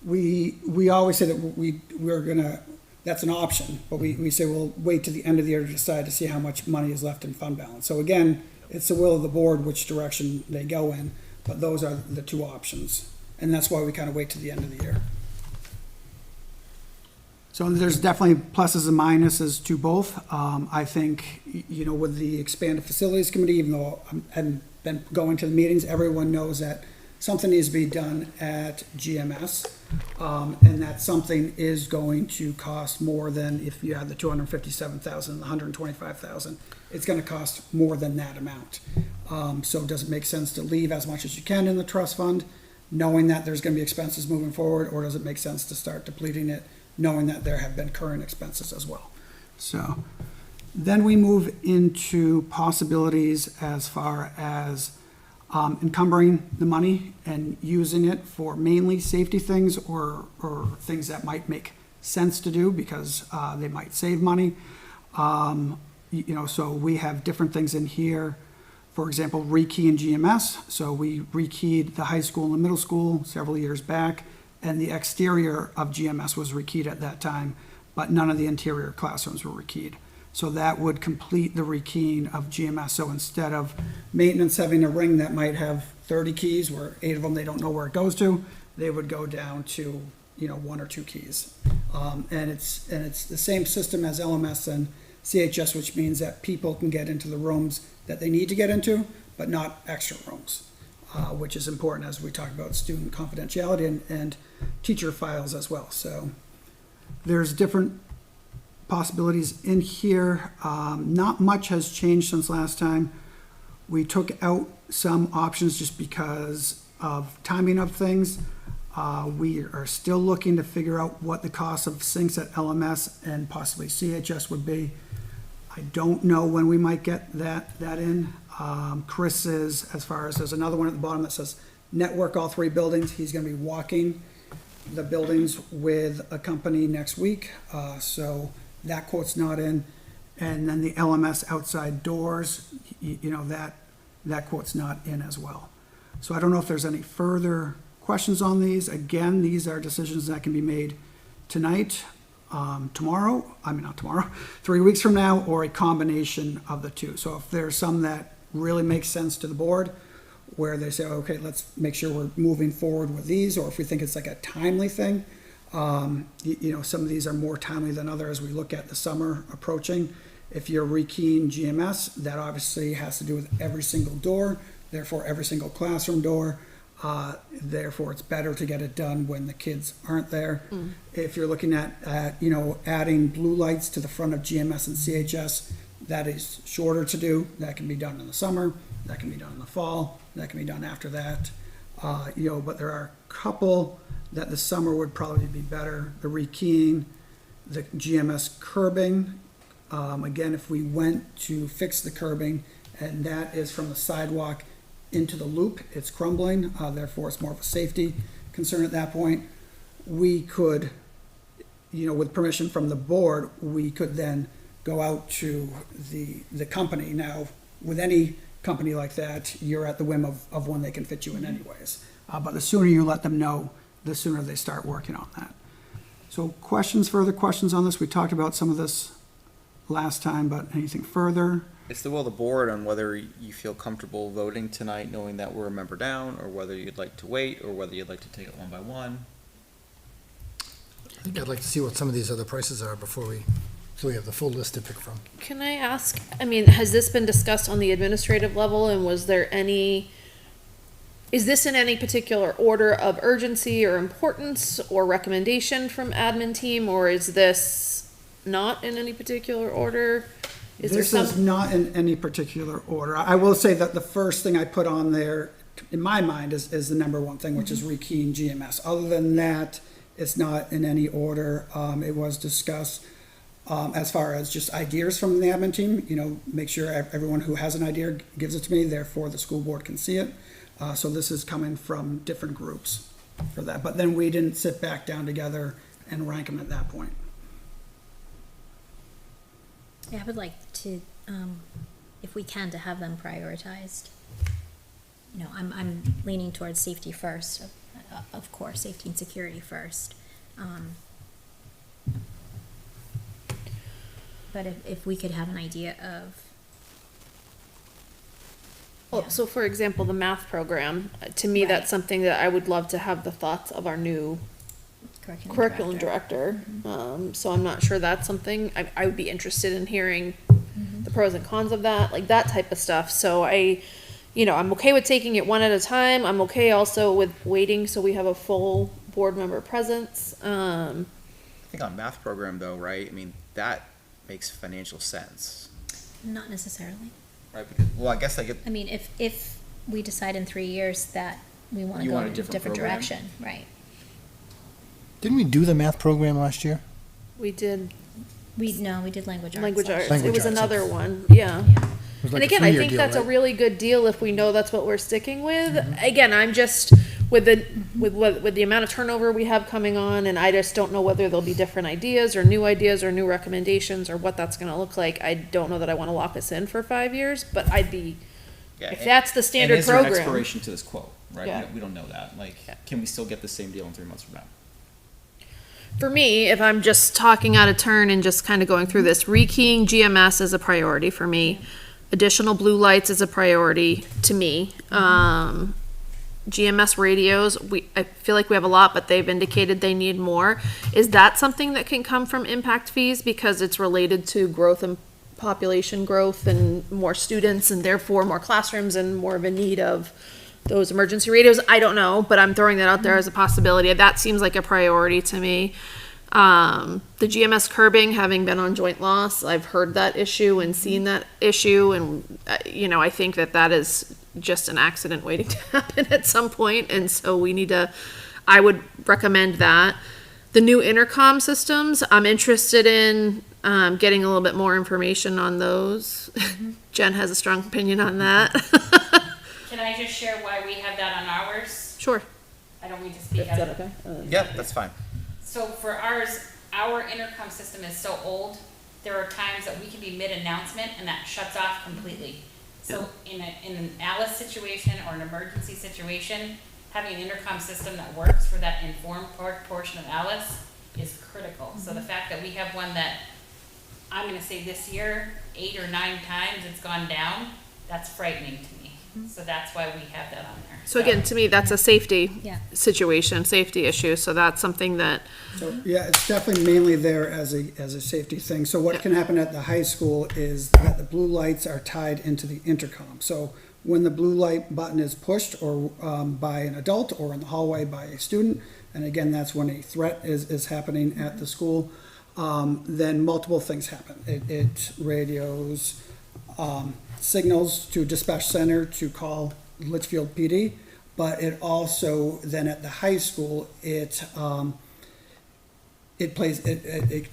We always say that we're gonna, that's an option, but we say we'll wait to the end of the year to decide to see how much money is left in fund balance. So again, it's the will of the board which direction they go in, but those are the two options. And that's why we kind of wait to the end of the year. So there's definitely pluses and minuses to both. I think, with the expanded facilities committee, even though I hadn't been going to the meetings, everyone knows that something needs to be done at GMS. And that something is going to cost more than if you had the 257,000, the 125,000. It's gonna cost more than that amount. So does it make sense to leave as much as you can in the trust fund, knowing that there's gonna be expenses moving forward, or does it make sense to start depleting it, knowing that there have been current expenses as well? So then we move into possibilities as far as encumbering the money and using it for mainly safety things or things that might make sense to do because they might save money. So we have different things in here. For example, rekey in GMS. So we rekeyed the high school and the middle school several years back, and the exterior of GMS was rekeyed at that time, but none of the interior classrooms were rekeyed. So that would complete the rekeying of GMS. So instead of maintenance having a ring that might have 30 keys, where 8 of them they don't know where it goes to, they would go down to 1 or 2 keys. And it's the same system as LMS and CHS, which means that people can get into the rooms that they need to get into, but not extra rooms, which is important as we talk about student confidentiality and teacher files as well. So there's different possibilities in here. Not much has changed since last time. We took out some options just because of timing of things. We are still looking to figure out what the cost of sinks at LMS and possibly CHS would be. I don't know when we might get that in. Chris is, as far as, there's another one at the bottom that says network all 3 buildings. He's gonna be walking the buildings with a company next week. So that quote's not in. And then the LMS outside doors, that quote's not in as well. So I don't know if there's any further questions on these. Again, these are decisions that can be made tonight, not tomorrow, 3 weeks from now, or a combination of the two. So if there's some that really make sense to the board, where they say, okay, let's make sure we're moving forward with these, or if we think it's like a timely thing, some of these are more timely than others. We look at the summer approaching. If you're rekeying GMS, that obviously has to do with every single door, therefore every single classroom door. Therefore, it's better to get it done when the kids aren't there. If you're looking at adding blue lights to the front of GMS and CHS, that is shorter to do. That can be done in the summer. That can be done in the fall. That can be done after that. But there are a couple that the summer would probably be better. The rekeying, the GMS curbing. Again, if we went to fix the curbing, and that is from the sidewalk into the loop, it's crumbling, therefore it's more of a safety concern at that point. We could, with permission from the board, we could then go out to the company. Now, with any company like that, you're at the whim of when they can fit you in anyways. But the sooner you let them know, the sooner they start working on that. So further questions on this? We talked about some of this last time, but anything further? It's the will of the board on whether you feel comfortable voting tonight, knowing that we're a member down, or whether you'd like to wait, or whether you'd like to take it one by one. I think I'd like to see what some of these other prices are so we have the full list to pick from. Can I ask, has this been discussed on the administrative level, and is this in any particular order of urgency or importance or recommendation from admin team, or is this not in any particular order? This is not in any particular order. I will say that the first thing I put on there, in my mind, is the number one thing, which is rekeying GMS. Other than that, it's not in any order. It was discussed as far as just ideas from the admin team. Make sure everyone who has an idea gives it to me, therefore the school board can see it. So this is coming from different groups for that. But then we didn't sit back down together and rank them at that point. Yeah, I would like to, if we can, to have them prioritized. I'm leaning towards safety first, of course, safety and security first. But if we could have an idea of. So for example, the math program, to me, that's something that I would love to have the thoughts of our new curriculum director. So I'm not sure that's something I would be interested in hearing the pros and cons of that, like that type of stuff. So I'm okay with taking it one at a time. I'm okay also with waiting so we have a full board member presence. I think on math program though, right? I mean, that makes financial sense, Not necessarily. right? Because, well, I guess I get, I mean, if we decide in 3 years that we want to You go want a in a different different program? direction, right? Didn't we do the math program last year? We did We did language arts. language last arts. year. It was Language arts, another one, yeah. It was like And a again, I 3-year think deal, that's a right? really good deal if we know that's what we're sticking with. Mm-hmm. Again, I'm just, with the amount of turnover we have coming on, and I just don't know whether there'll be different ideas or new recommendations or what that's gonna look like. I don't know that I wanna lock us in for 5 years, but I'd be, yeah. if that's the standard And is there an program. expiration to this quote, right? Yeah. We don't know that. Like, can we still get the same deal in 3 months from now? For me, if I'm just talking out of turn and just kind of going through this, rekeying GMS is a priority for me. Additional blue lights is a priority to me. GMS radios, I feel like we have a lot, but they've indicated they need more. Is that something that can come from impact fees because it's related to growth and population growth and more students and therefore more classrooms and more of a need of those emergency radios? I don't know, but I'm throwing that out there as a possibility. That seems like a priority to me. The GMS curbing, having been on joint loss, I've heard that issue and seen that issue, and I think that is just an accident waiting to happen at some point, and so I would recommend that. The new intercom systems, I'm interested in getting a little bit more information on those. Jen has a strong opinion on that. Can I just share why we have that on ours? Sure. I don't mean to speak Is out that of. okay? Yeah, that's fine. So for ours, our intercom system is so old, there are times that we can be mid-announcement and that shuts off completely. So in an Alice situation or an emergency situation, having an intercom system that works for that informed portion of Alice is critical. So the fact that we have one that, I'm gonna say this year, 8 or 9 times it's gone down, that's frightening to me. So that's why we have that on there. So again, to me, that's a safety Yeah. situation, safety issue, so that's something that, So, yeah, it's definitely mainly there as a safety thing. So what can happen at the high school is that the blue lights are tied into the intercom. So when the blue light button is pushed or by an adult or in the hallway by a student, and again, that's when a threat is happening at the school, then multiple things happen. It radios signals to dispatch center to call Litchfield PD, but it also then at the high school it can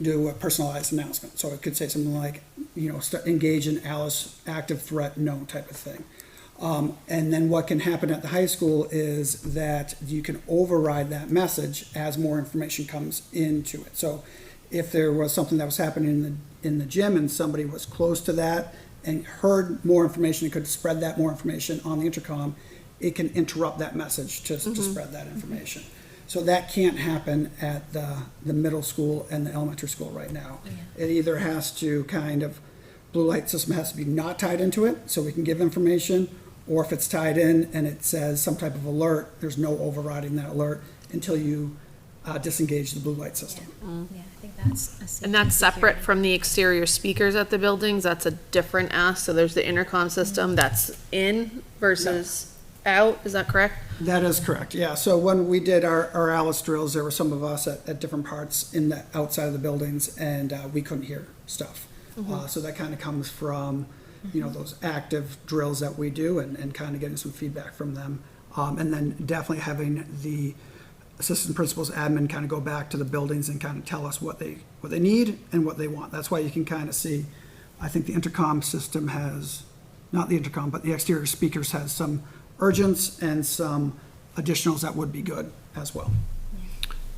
do a personalized announcement. So it could say something like, engage in Alice active threat known type of thing. And then what can happen at the high school is that you can override that message as more information comes into it. So if there was something that was happening in the gym and somebody was close to that and heard more information and could spread that more information on the intercom, it can interrupt that message to spread that information. So that can't happen at the middle school and the elementary school right now. It either has to blue light system has to be not tied into it so we can give information, or if it's tied in and it says some type of alert, there's no overriding that alert until you disengage the blue light system. Yeah, I think that's a safety and that's separate security. from the exterior speakers at the buildings, that's a different ask, so there's the intercom system that's in versus out, is that correct? That is correct, yeah. So when we did our Alice drills, there were some of us at different parts in the outside of the buildings, and we couldn't hear stuff. So that kind of comes from, those active drills that we do and kind of getting some feedback from them. And then definitely having the assistant principals, admin kind of go back to the buildings and kind of tell us what they need and what they want. That's why you can kind of see, I think the intercom system has, not the intercom, but the exterior speakers has some urgents and some additionals that would be good as well.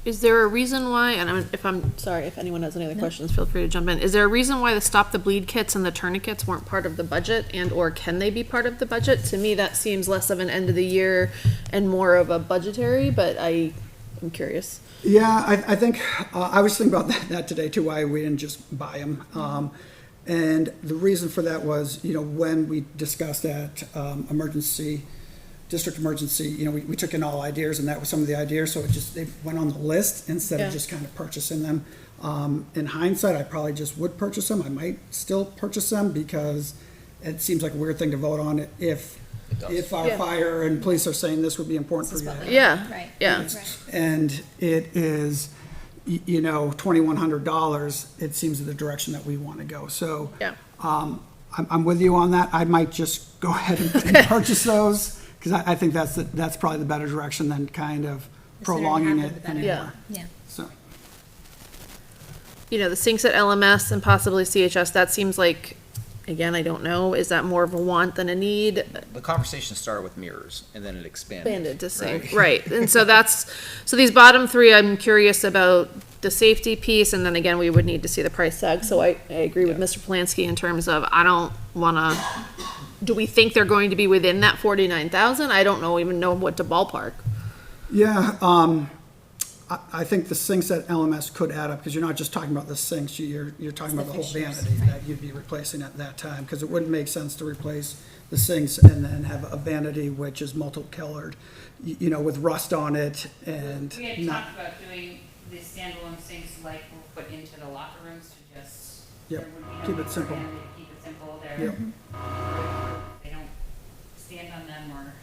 Is there a reason why, and I'm sorry, if anyone has any other questions, feel free to jump in. Is there a reason why the Stop the Bleed kits and the tourniquets weren't part of the budget, and or can they be part of the budget? To me, that seems less of an end of the year and more of a budgetary, but I'm curious. Yeah, I think, I was thinking about that today too, why we didn't just buy them. And the reason for that was, when we discussed that district emergency, we took in all ideas, and that was some of the ideas, so they went on the list instead of just kind of purchasing them. In hindsight, I probably just would purchase them. I might still purchase them because it seems like a weird thing to vote on if if our fire and police are saying this would be important for you. Yeah, Right. yeah. And it is, $2,100, it seems the direction that we want to go. So, Yeah. I'm with you on that. I might just go ahead and purchase those, because I think that's probably the better direction than kind of The sooner you prolonging have it it, the better. anymore. Yeah. So, The sinks at LMS and possibly CHS, that seems like, again, I don't know, is that more of a want than a need? The conversation started with mirrors, and then it expanded. Expanded to sink, right? right, and so so these bottom three, I'm curious about the safety piece, and then again, we would need to see the price tag, so I agree with Mr. Plansky in terms of, I don't wanna, do we think they're going to be within that 49,000? I don't even know what to ballpark. yeah, I think the sinks at LMS could add up, because you're not just talking about the sinks, you're talking about the whole vanity that you'd be replacing at that time, because it wouldn't make sense to replace the sinks and then have a vanity which is multicolored, with rust on it and We had not. talked about doing the standalone sinks like we'll put into the locker rooms to just. Yep, there would be no keep it need for simple. them to Keep it simple, Yep. they don't stand on them or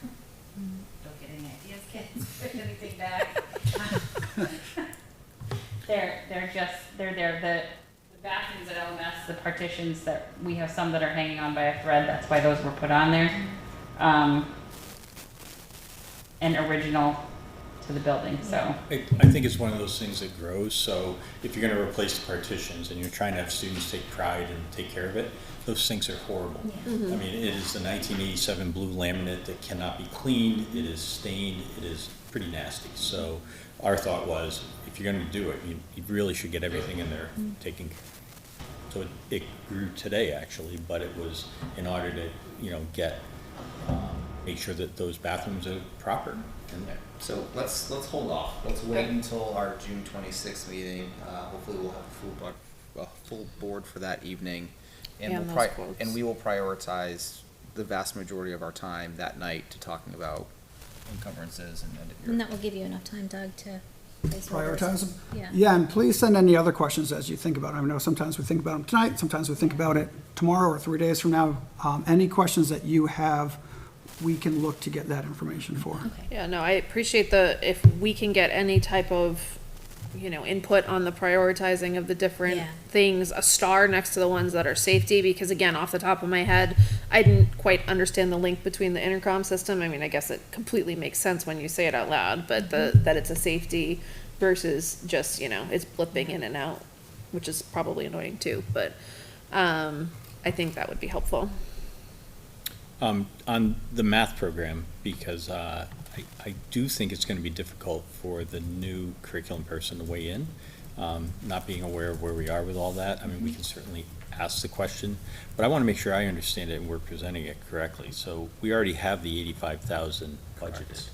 don't get any ideas, kids, push anything back. They're there, the bathrooms at LMS, the partitions that, we have some that are hanging on by a thread, that's why those were put on there. And original to the building, so. I think it's one of those things that grows, so if you're gonna replace the partitions and you're trying to have students take pride and take care of it, those sinks are horrible. I mean, it is the 1987 blue laminate that cannot be cleaned, it is stained, it is pretty nasty. So our thought was, if you're gonna do it, you really should get everything in there taken care of. So it grew today, actually, but it was in order to, get, make sure that those bathrooms are proper. And So let's hold off. Let's wait until our June 26th meeting. Hopefully we'll have a full board for that evening. And And we'll those quotes. and we will prioritize the vast majority of our time that night to talking about encumbrances and end of year. And that will give you enough time, Doug, to place orders. Prioritize them? Yeah. Yeah, and please send any other questions as you think about it. I know sometimes we think about them tonight, sometimes we think about it tomorrow or 3 days from now. Any questions that you have, we can look to get that information for. Yeah, no, I appreciate if we can get any type of, input on the prioritizing of the different Yeah. things, a star next to the ones that are safety, because again, off the top of my head, I didn't quite understand the link between the intercom system. I mean, I guess it completely makes sense when you say it out loud, but that it's a safety versus just, it's blipping in and out, which is probably annoying too, but, I think that would be helpful. on the math program, because I do think it's going to be difficult for the new curriculum person to weigh in, not being aware of where we are with all that. I mean, we can certainly ask the question, but I want to make sure I understand it and we're presenting it correctly. So we already have the 85,000 budgeted,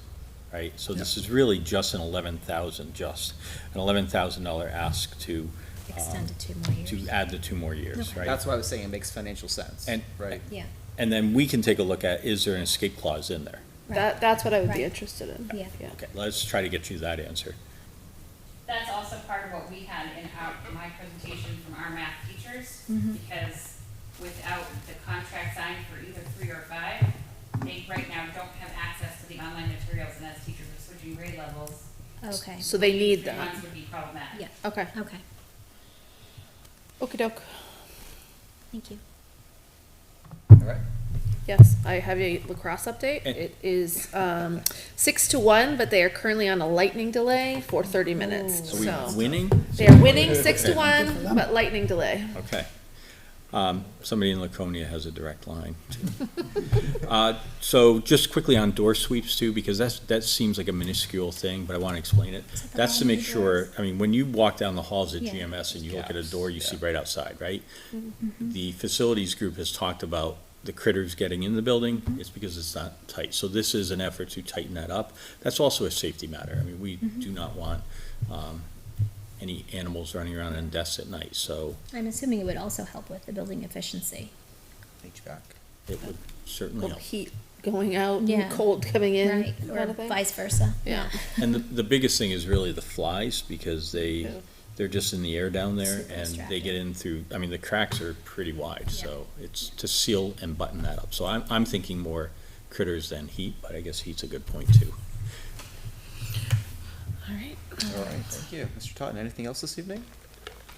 right? So this is really just an $11,000 ask to Extend it 2 more years. to add the 2 more years, right? That's why I was saying it makes financial sense. And- right. Yeah. And then we can take a look at, is there an escape clause in there? That's what I would be Right. interested in. Yeah. Okay, let's try to get you that answer. That's also part of what we had in my presentation from our math teachers, because without the contract signed for either 3 or 5, they right now don't have access to the online materials, and as teachers are switching grade levels. Okay. So they need 3 that. months would be problematic. Yeah. Okay. Okay. Okey doke. Thank you. All right. Yes, I have a lacrosse update. And- It is 6-1, but they are currently on a lightning delay for 30 minutes. Are we So winning? they are winning 6-1, but lightning delay. Okay. Somebody in Laconia has a direct line. So just quickly on door sweeps too, because that seems like a minuscule thing, but I want to explain it. That's to make sure, I mean, when you walk down the halls at Yeah. GMS and you look at a door, you see right outside, right? The facilities group has talked about the critters getting in the building, it's because it's not tight. So this is an effort to tighten that up. That's also a safety matter. I mean, we do not want any animals running around on desks at night, so I'm assuming it would also help with the building efficiency. HVAC. it would certainly Little help. heat going out, Yeah. and cold coming in, Right, kind or of thing. vice versa. Yeah. And the biggest thing is really the flies, because they're just in the air down there, Super and they distracting. get in through, I mean, the cracks are pretty wide, so it's to seal and button that up. So I'm thinking more critters than heat, but I guess heat's a good point too. All right. All right, thank you. Mr. Totten, anything else this evening?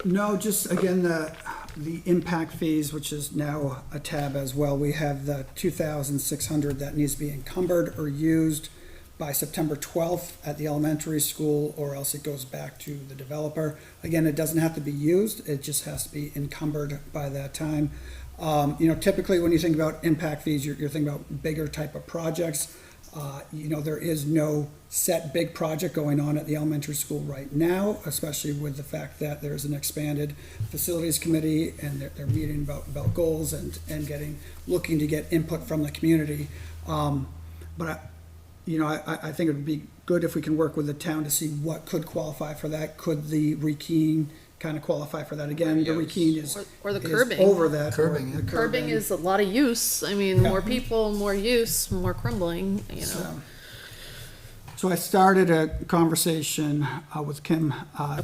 No, just again, the impact fees, which is now a tab as well. We have the 2,600 that needs to be encumbered or used by September 12th at the elementary school, or else it goes back to the developer. Again, it doesn't have to be used, it just has to be encumbered by that time. Typically when you think about impact fees, you're thinking about bigger type of projects. There is no set big project going on at the elementary school right now, especially with the fact that there's an expanded facilities committee and they're meeting about goals and looking to get input from the community. But I think it would be good if we can work with the town to see what could qualify for that. Could the rekeying kind of qualify for that? Again, the rekeying is Or the is curbing. over that. Curbing, The Curbing is a lot of use. I mean, more people, more use, more crumbling, So I started a conversation with Kim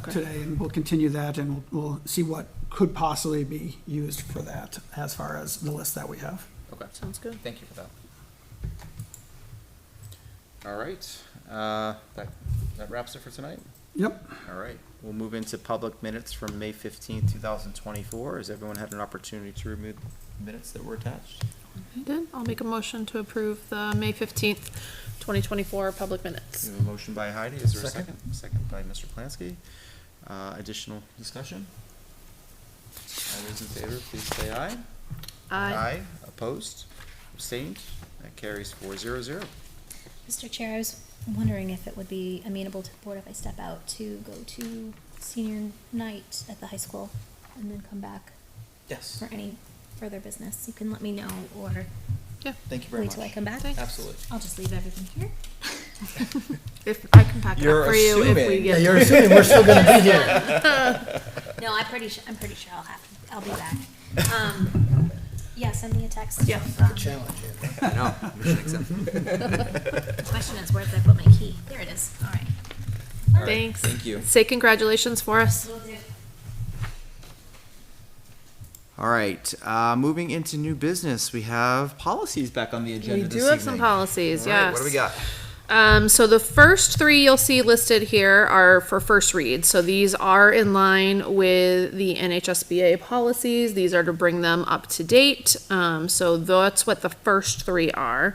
today, and we'll continue that, and we'll see what could possibly be used for that as far as the list that we have. Okay. Sounds good. Thank you for that. All right, that wraps it for tonight? Yep. All right, we'll move into public minutes from May 15th, 2024. Has everyone had an opportunity to review minutes that were attached? I did. I'll make a motion to approve the May 15th, 2024 public minutes. We have a motion by Heidi. Is there a second? Second by Mr. Plansky. Additional discussion? All those in favor, please say aye. Aye. Opposed? Abstained? That carries 4-0-0. Mr. Chair, I was wondering if it would be amenable to the board if I step out to go to senior night at the high school and then come back Yes. for any further business. You can let me know, or Thank you very wait much. till I come back. Absolutely. I'll just leave everything here. If I can pack it You're up for you if we assuming. get. You're assuming we're still gonna be here. No, I'm pretty sure I'll be back. Yeah, send me a text. Yeah. Challenge. I know. Mission accepted. The question is, where did I put my key? There it is. All right. All right, Thanks. Thank you. Say congratulations for us. All right, moving into new business, we have policies back on the agenda We this do have some evening. policies, All right, yes. what do we got? So the first three you'll see listed here are for first read. So these are in line with the NHSBA policies. These are to bring them up to date. So that's what the first three are.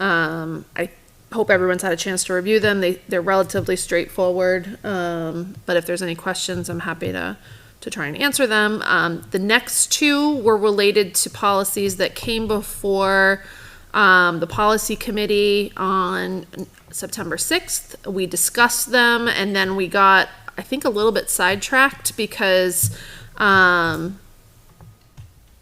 I hope everyone's had a chance to review them. They're relatively straightforward. But if there's any questions, I'm happy to try and answer them. The next two were related to policies that came before the policy committee on September 6th. We discussed them, and then we got, I think, a little bit sidetracked because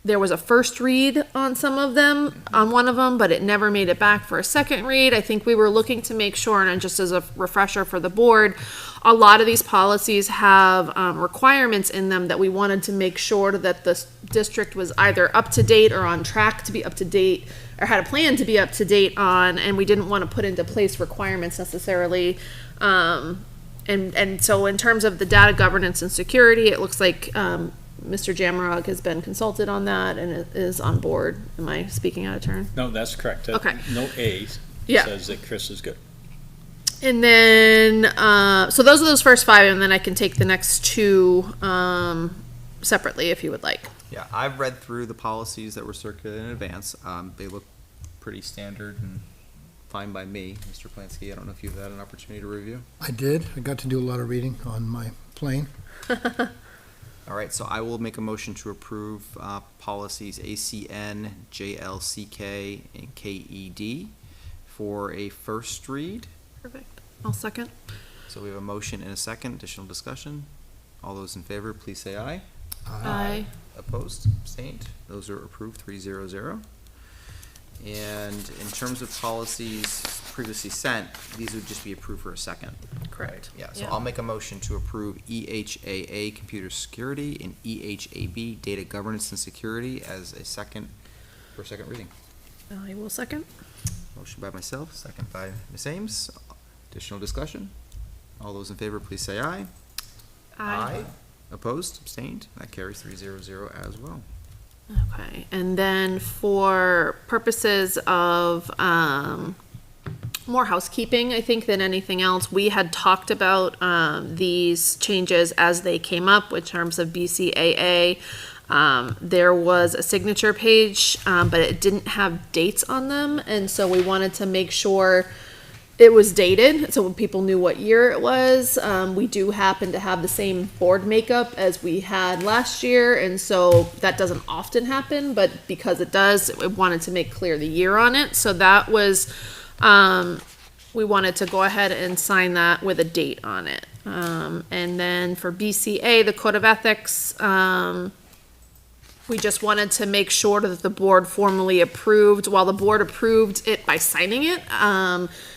there was a first read on some of them, on one of them, but it never made it back for a second read. I think we were looking to make sure, and just as a refresher for the board, a lot of these policies have requirements in them that we wanted to make sure that the district was either up to date or on track to be up to date, or had a plan to be up to date on, and we didn't want to put into place requirements necessarily. And so in terms of the data governance and security, it looks like Mr. Jamrog has been consulted on that and is on board. Am I speaking out of turn? No, that's correct. Okay. Note A Yeah. says that Chris is good. And then, so those are those first five, and then I can take the next two separately if you would like. Yeah, I've read through the policies that were circulated in advance. They look pretty standard and fine by me. Mr. Plansky, I don't know if you've had an opportunity to review. I did. I got to do a lot of reading on my plane. All right, so I will make a motion to approve policies ACN, JLCK, and KED for a first read. Perfect. I'll second. So we have a motion and a second. Additional discussion. All those in favor, please say aye. Aye. Opposed? Abstained? Those are approved, 3-0-0. And in terms of policies previously sent, these would just be approved for a second. Correct. Yeah, so Yeah. I'll make a motion to approve EHAA Computer Security and EHAB Data Governance and Security as a second reading. I will second. Motion by myself, second by Ms. Ames. Additional discussion? All those in favor, please say aye. Aye. Opposed? Abstained? That carries 3-0-0 as well. Okay, and then for purposes of, more housekeeping, I think, than anything else, we had talked about, these changes as they came up in terms of BCAA. There was a signature page, but it didn't have dates on them, and so we wanted to make sure it was dated, so people knew what year it was. We do happen to have the same board makeup as we had last year, and so that doesn't often happen, but because it does, we wanted to make clear the year on it. So that was, we wanted to go ahead and sign that with a date on it. And then for BCA, the Code of Ethics, we just wanted to make sure that the board formally approved. While the board approved it by signing it,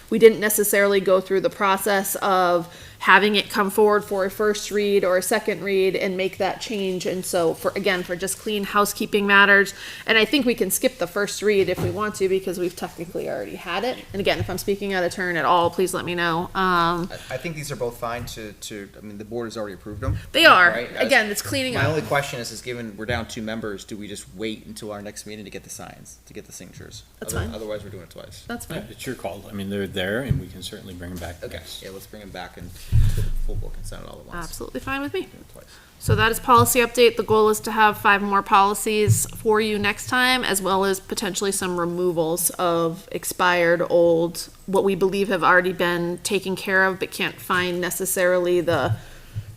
we didn't necessarily go through the process of having it come forward for a first read or a second read and make that change. And so for just clean housekeeping matters, and I think we can skip the first read if we want to, because we've technically already had it. And again, if I'm speaking out of turn at all, please let me know. I think these are both fine I mean, the board has already approved them. They are. Right? Again, it's cleaning My up. only question is given we're down 2 members, do we just wait until our next meeting to get the signs, to get the signatures? That's fine. Otherwise, we're doing it twice. That's fine. It's your call. I mean, they're there, and we can certainly bring them back. Okay, yeah, let's bring them back and put the full book and sign it all at once. Absolutely fine with me. Do it twice. So that is policy update. The goal is to have 5 more policies for you next time, as well as potentially some removals of expired, old, what we believe have already been taken care of, but can't find necessarily the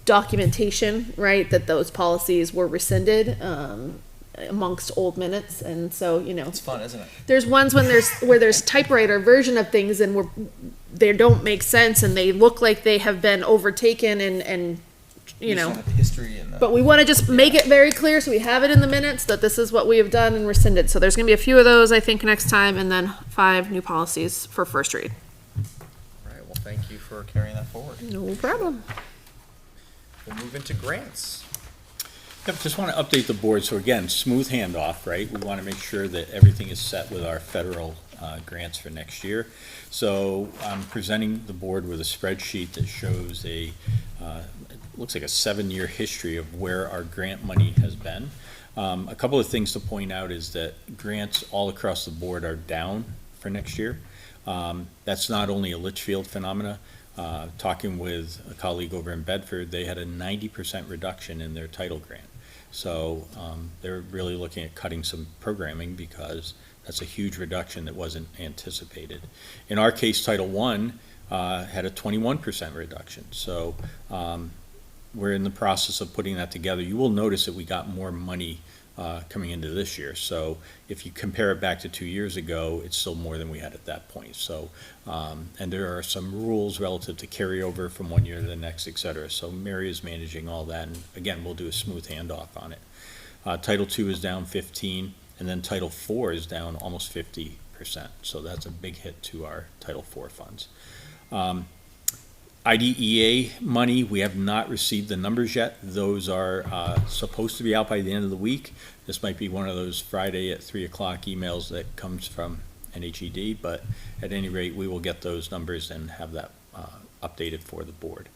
documentation, right, that those policies were rescinded, amongst old minutes. And so, It's fun, isn't it? there's ones where there's typewriter version of things and they don't make sense and they look like they have been overtaken and You just want the history and but we want to just make it very clear so we have it in the minutes that this is what we have done and rescinded. So there's going to be a few of those, I think, next time, and then 5 new policies for first read. All right, well, thank you for carrying that forward. No problem. We'll move into grants. Yep, just want to update the board. So again, smooth handoff, right? We want to make sure that everything is set with our federal grants for next year. So I'm presenting the board with a spreadsheet that shows it looks like a 7-year history of where our grant money has been. A couple of things to point out is that grants all across the board are down for next year. That's not only a Litchfield phenomena. Talking with a colleague over in Bedford, they had a 90% reduction in their title grant. So they're really looking at cutting some programming because that's a huge reduction that wasn't anticipated. In our case, Title I had a 21% reduction. So we're in the process of putting that together. You will notice that we got more money coming into this year. So if you compare it back to 2 years ago, it's still more than we had at that point. So, and there are some rules relative to carryover from one year to the next, et cetera. So Mary is managing all that. And again, we'll do a smooth handoff on it. Title II is down 15, and then Title IV is down almost 50%. So that's a big hit to our Title IV funds. IDEA money, we have not received the numbers yet. Those are supposed to be out by the end of the week. This might be one of those Friday at 3 o'clock emails that comes from NHED, but at any rate, we will get those numbers and have that updated for the board.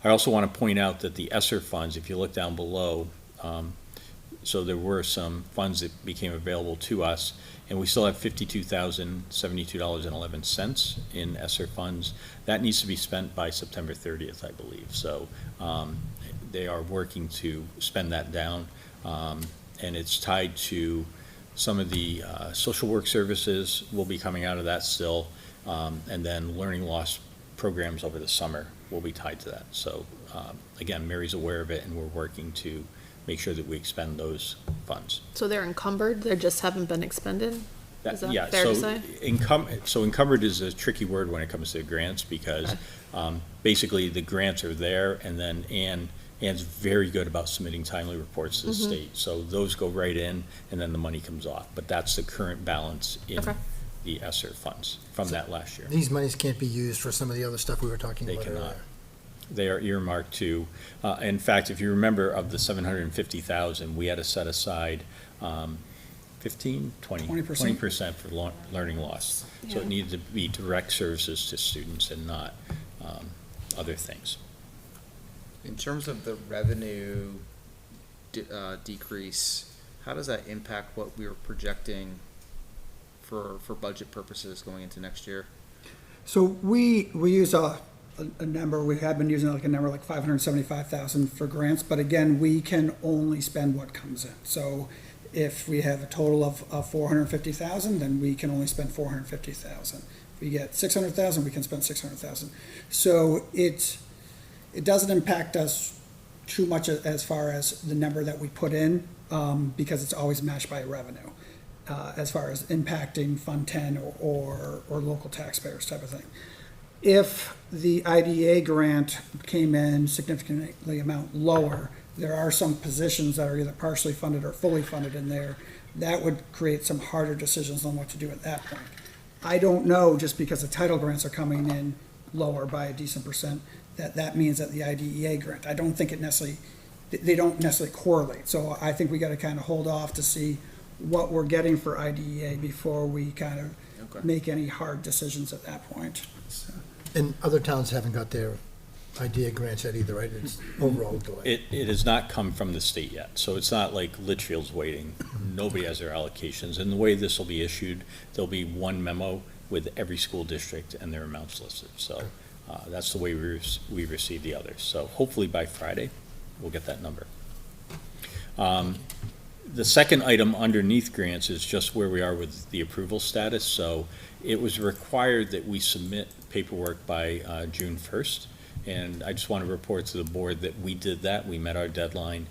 I also want to point out that the ESSER funds, if you look down below, so there were some funds that became available to us, and we still have $52,072.11 in ESSER funds. That needs to be spent by September 30th, I believe. So they are working to spend that down, and it's tied to some of the social work services will be coming out of that still, and then learning loss programs over the summer will be tied to that. So again, Mary's aware of it, and we're working to make sure that we expend those funds. So they're encumbered, they just haven't been expended? Is that Yeah, fair to say? so encumbered is a tricky word when it comes to grants because basically the grants are there, and then Ann's very good about submitting timely reports to the state. So those go right in, and then the money comes off. But that's the current balance in the ESSER funds from that last year. These monies can't be used for some of the other stuff we were talking about earlier. They cannot. They are earmarked to, in fact, if you remember, of the $750,000, we had to set aside 20% for learning loss. So it needed to be direct services to students and not other things. In terms of the revenue decrease, How does that impact what we were projecting for budget purposes going into next year? So we use a number, we have been using like a number like 575,000 for grants, but again, we can only spend what comes in. So if we have a total of 450,000, then we can only spend 450,000. If we get 600,000, we can spend 600,000. So it doesn't impact us too much as far as the number that we put in, because it's always matched by revenue, as far as impacting Fund 10 or local taxpayers type of thing. If the IDA grant came in significantly amount lower, there are some positions that are either partially funded or fully funded in there. That would create some harder decisions on what to do at that point. I don't know, just because the title grants are coming in lower by a decent percent, that means that the IDEA grant, I don't think they don't necessarily correlate. So I think we got to kind of hold off to see what we're getting for IDEA before we kind of make any hard decisions at that point. So. And other towns haven't got their IDEA grants yet either, right? It's overall delay. It has not come from the state yet, so it's not like Litchfield's waiting. Nobody has their allocations, and the way this will be issued, there'll be one memo with every school district and their amounts listed. So that's the way we receive the others. So hopefully by Friday, we'll get that number. The second item underneath grants is just where we are with the approval status. So it was required that we submit paperwork by June 1st. And I just want to report to the board that we did that. We met our deadline.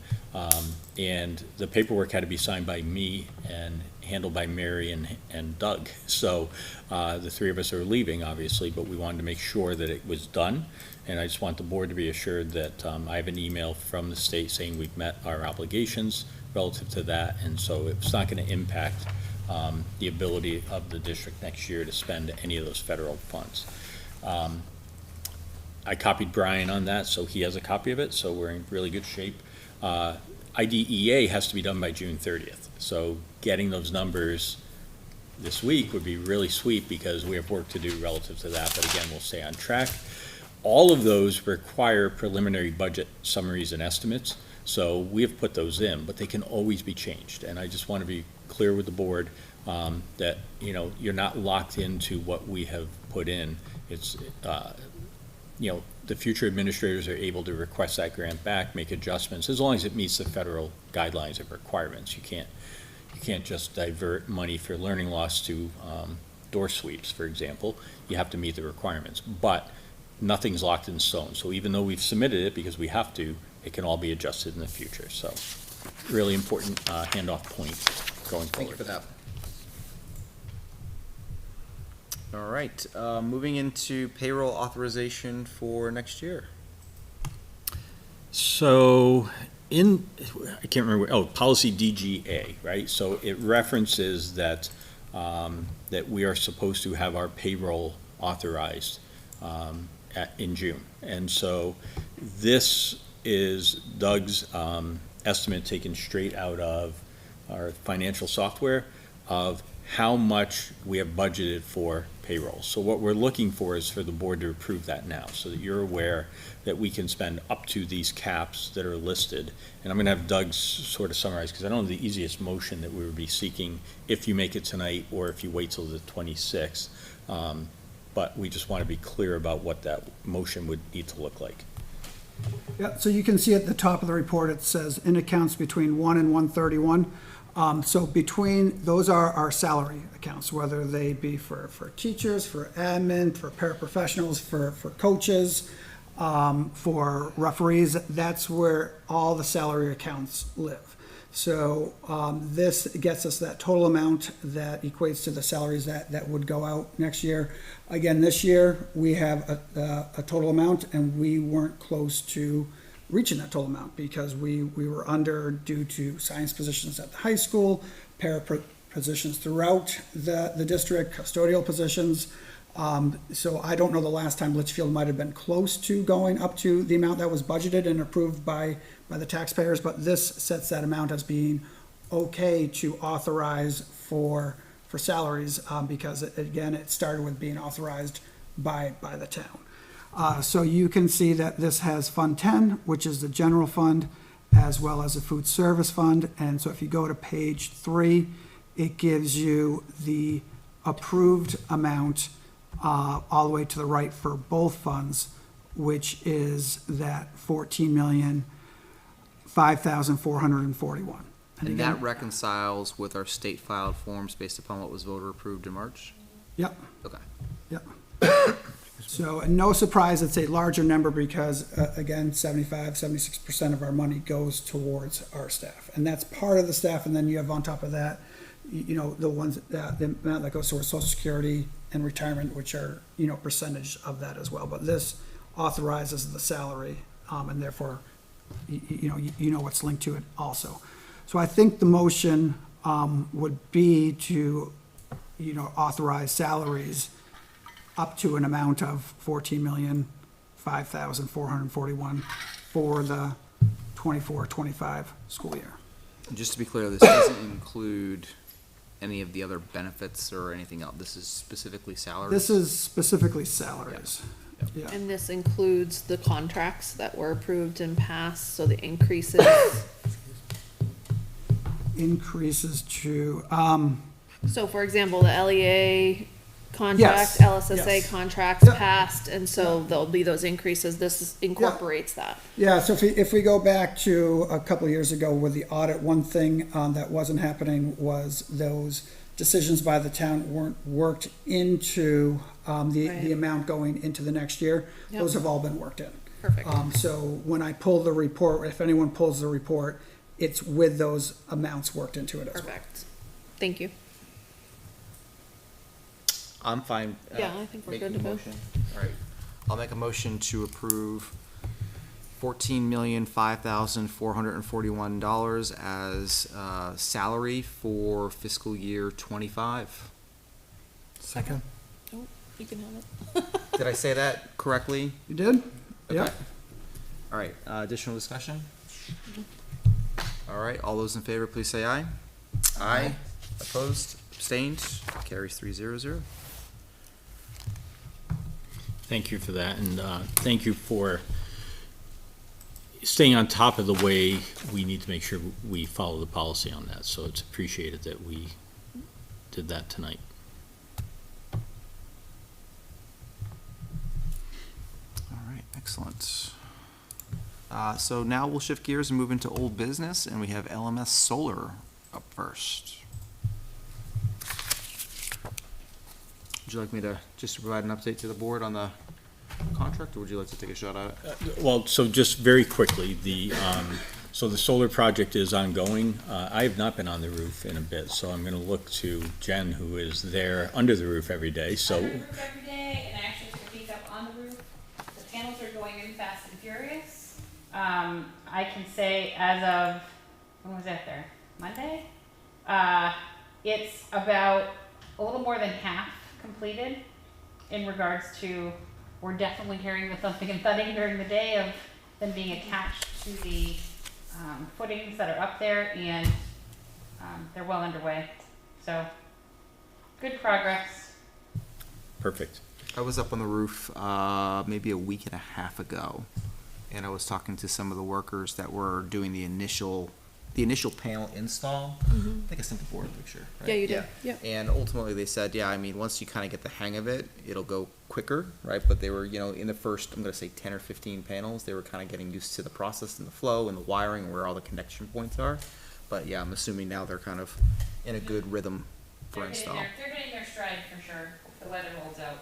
And the paperwork had to be signed by me and handled by Mary and Doug. So the three of us are leaving, obviously, but we wanted to make sure that it was done. And I just want the board to be assured that I have an email from the state saying we've met our obligations relative to that. And so it's not going to impact the ability of the district next year to spend any of those federal funds. I copied Brian on that, so he has a copy of it, so we're in really good shape. IDEA has to be done by June 30th, so getting those numbers this week would be really sweet because we have work to do relative to that, but again, we'll stay on track. All of those require preliminary budget summaries and estimates, so we have put those in, but they can always be changed, and I just want to be clear with the board that you're not locked into what we have put in. It's the future administrators are able to request that grant back, make adjustments, as long as it meets the federal guidelines and requirements. You can't just divert money for learning loss to door sweeps, for example. You have to meet the requirements, but nothing's locked in stone. So even though we've submitted it because we have to, it can all be adjusted in the future. So really important handoff point going forward. Thank you for that. All right, moving into payroll authorization for next year. So I can't remember, policy DGA, right? So it references that, that we are supposed to have our payroll authorized in June. And so this is Doug's estimate taken straight out of our financial software of how much we have budgeted for payroll. So what we're looking for is for the board to approve that now so that you're aware that we can spend up to these caps that are listed. And I'm going to have Doug sort of summarize because I don't know the easiest motion that we would be seeking if you make it tonight or if you wait till the 26th. But we just want to be clear about what that motion would need to look like. Yeah, so you can see at the top of the report, it says in accounts between 1 and 131. So between, those are our salary accounts, whether they be for teachers, for admin, for paraprofessionals, for coaches, for referees. That's where all the salary accounts live. So this gets us that total amount that equates to the salaries that would go out next year. Again, this year we have a total amount and we weren't close to reaching that total amount because we were under due to science positions at the high school, para positions throughout the district, custodial positions. So I don't know the last time Litchfield might have been close to going up to the amount that was budgeted and approved by the taxpayers, but this sets that amount as being okay to authorize for salaries because again, it started with being authorized by the town. So you can see that this has Fund 10, which is the general fund, as well as a food service fund. And so if you go to page 3, it gives you the approved amount all the way to the right for both funds, which is that $14,005,441. And that reconciles with our state filed forms based upon what was voter approved in March? Yep. Okay. Yep. So, and no surprise, it's a larger number because, again, 76% of our money goes towards our staff. And that's part of the staff, and then you have on top of that, the ones, the amount that goes towards Social Security and retirement, which are, percentage of that as well. But this authorizes the salary, and therefore, what's linked to it also. So I think the motion would be to, authorize salaries up to an amount of $14,005,441 for the 24-25 school year. And just to be clear, this doesn't include any of the other benefits or anything else. This is specifically salaries? This is specifically salaries. Yeah. And this includes the contracts that were approved and passed, so the increases. Increases to, So for example, the LEA contract, Yes, LSSA yes. contracts passed, and so there'll be those increases. This incorporates that. yeah, so if we go back to a couple of years ago with the audit, one thing that wasn't happening was those decisions by the town weren't worked into the amount going into the next year. Yep. Those have all been worked in. Perfect. So when I pull the report, if anyone pulls the report, it's with those amounts worked into it as well. Perfect. Thank you. I'm fine. Yeah, I think we're making good to a go. motion. All right. I'll make a motion to approve $14,005,441 as salary for fiscal year 25. Second. Oh, you can have it. Did I say that correctly? You did? Okay. Yep. All right, additional discussion? All right, all those in favor, please say aye. Aye. Opposed? Abstained? Carries 300. Thank you for that, and thank you for staying on top of the way we need to make sure we follow the policy on that. So it's appreciated that we did that tonight. All right, excellent. So now we'll shift gears and move into old business, and we have LMS Solar up first. Would you like me to just provide an update to the board on the contract, or would you like to take a shot at it? Well, so just very quickly, so the solar project is ongoing. I have not been on the roof in a bit, so I'm gonna look to Jen, who is there under the roof every day, so. Under the roof every day, and actually to peek up on the roof. The panels are going in fast and furious. I can say as of, when was that there? Monday? It's about a little more than half completed in regards to, we're definitely hearing the thumping and thudding during the day of them being attached to the footings that are up there, and they're well underway. So, good progress. Perfect. I was up on the roof maybe a week and a half ago, and I was talking to some of the workers that were doing the initial panel install. I think I sent the board a picture, right? Yeah, you did. Yeah. And ultimately they said, yeah, I mean, once you kind of get the hang of it, it'll go quicker, right? But they were, in the first, I'm going to say 10 or 15 panels, they were kind of getting used to the process and the flow and the wiring and where all the connection points are. But yeah, I'm assuming now they're kind of in a good rhythm for install. They're getting their stride for sure, if the weather holds out.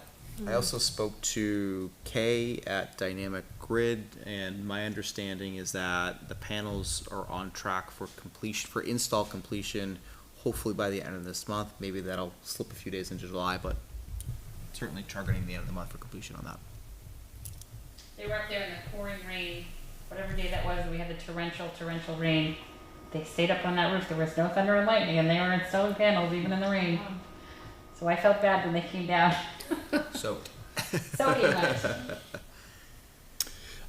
I also spoke to Kay at Dynamic Grid, and my understanding is that the panels are on track for completion, for install completion, hopefully by the end of this month. Maybe that'll slip a few days into July, but certainly targeting the end of the month for completion on that. They were up there in the pouring rain, whatever day that was, we had the torrential rain. They stayed up on that roof. There was no thunder and lightning, and they were installing panels even in the rain. So I felt bad when they came down. So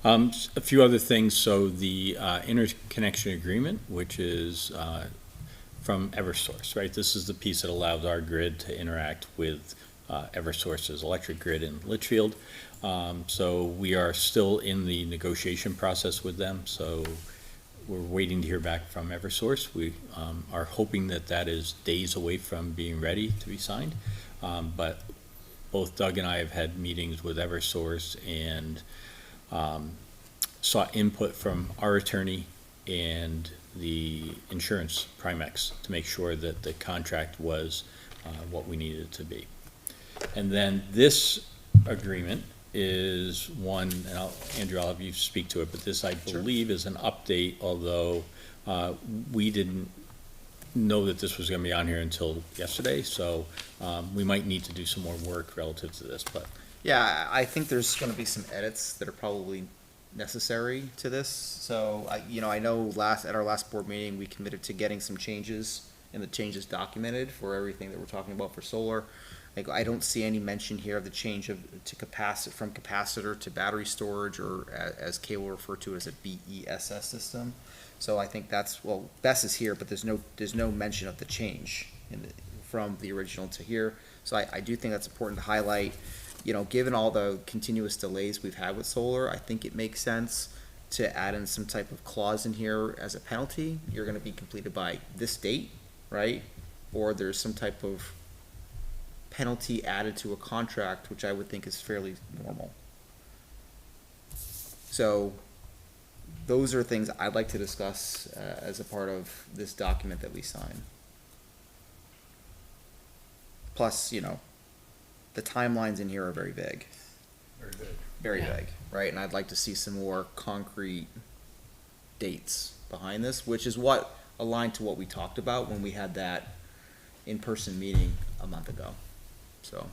A few other things. So the interconnection agreement, which is from Eversource, right? This is the piece that allows our grid to interact with Eversource's electric grid in Litchfield. So we are still in the negotiation process with them. So we're waiting to hear back from Eversource. We are hoping that that is days away from being ready to be signed. But both Doug and I have had meetings with Eversource and sought input from our attorney and the insurance Primex to make sure that the contract was what we needed it to be. And then this agreement is one, and Andrew, I'll have you speak to it, but this, I believe, is an update, although we didn't know that this was going to be on here until yesterday, so we might need to do some more work relative to this, but. Yeah, I think there's going to be some edits that are probably necessary to this. So, I know at our last board meeting, we committed to getting some changes, and the changes documented for everything that we're talking about for solar. I don't see any mention here of the change from capacitor to battery storage, or as Kay will refer to it as a BESS system. So I think BESS is here, but there's no mention of the change from the original to here. So I do think that's important to highlight. Given all the continuous delays we've had with solar, I think it makes sense to add in some type of clause in here as a penalty. You're going to be completed by this date, right? Or there's some type of penalty added to a contract, which I would think is fairly normal. So those are things I'd like to discuss as a part of this document that we sign. Plus, the timelines in here are very vague. Very vague. Very vague, right? And I'd like to see some more concrete dates behind this, which is what aligned to what we talked about when we had that in-person meeting a month ago. So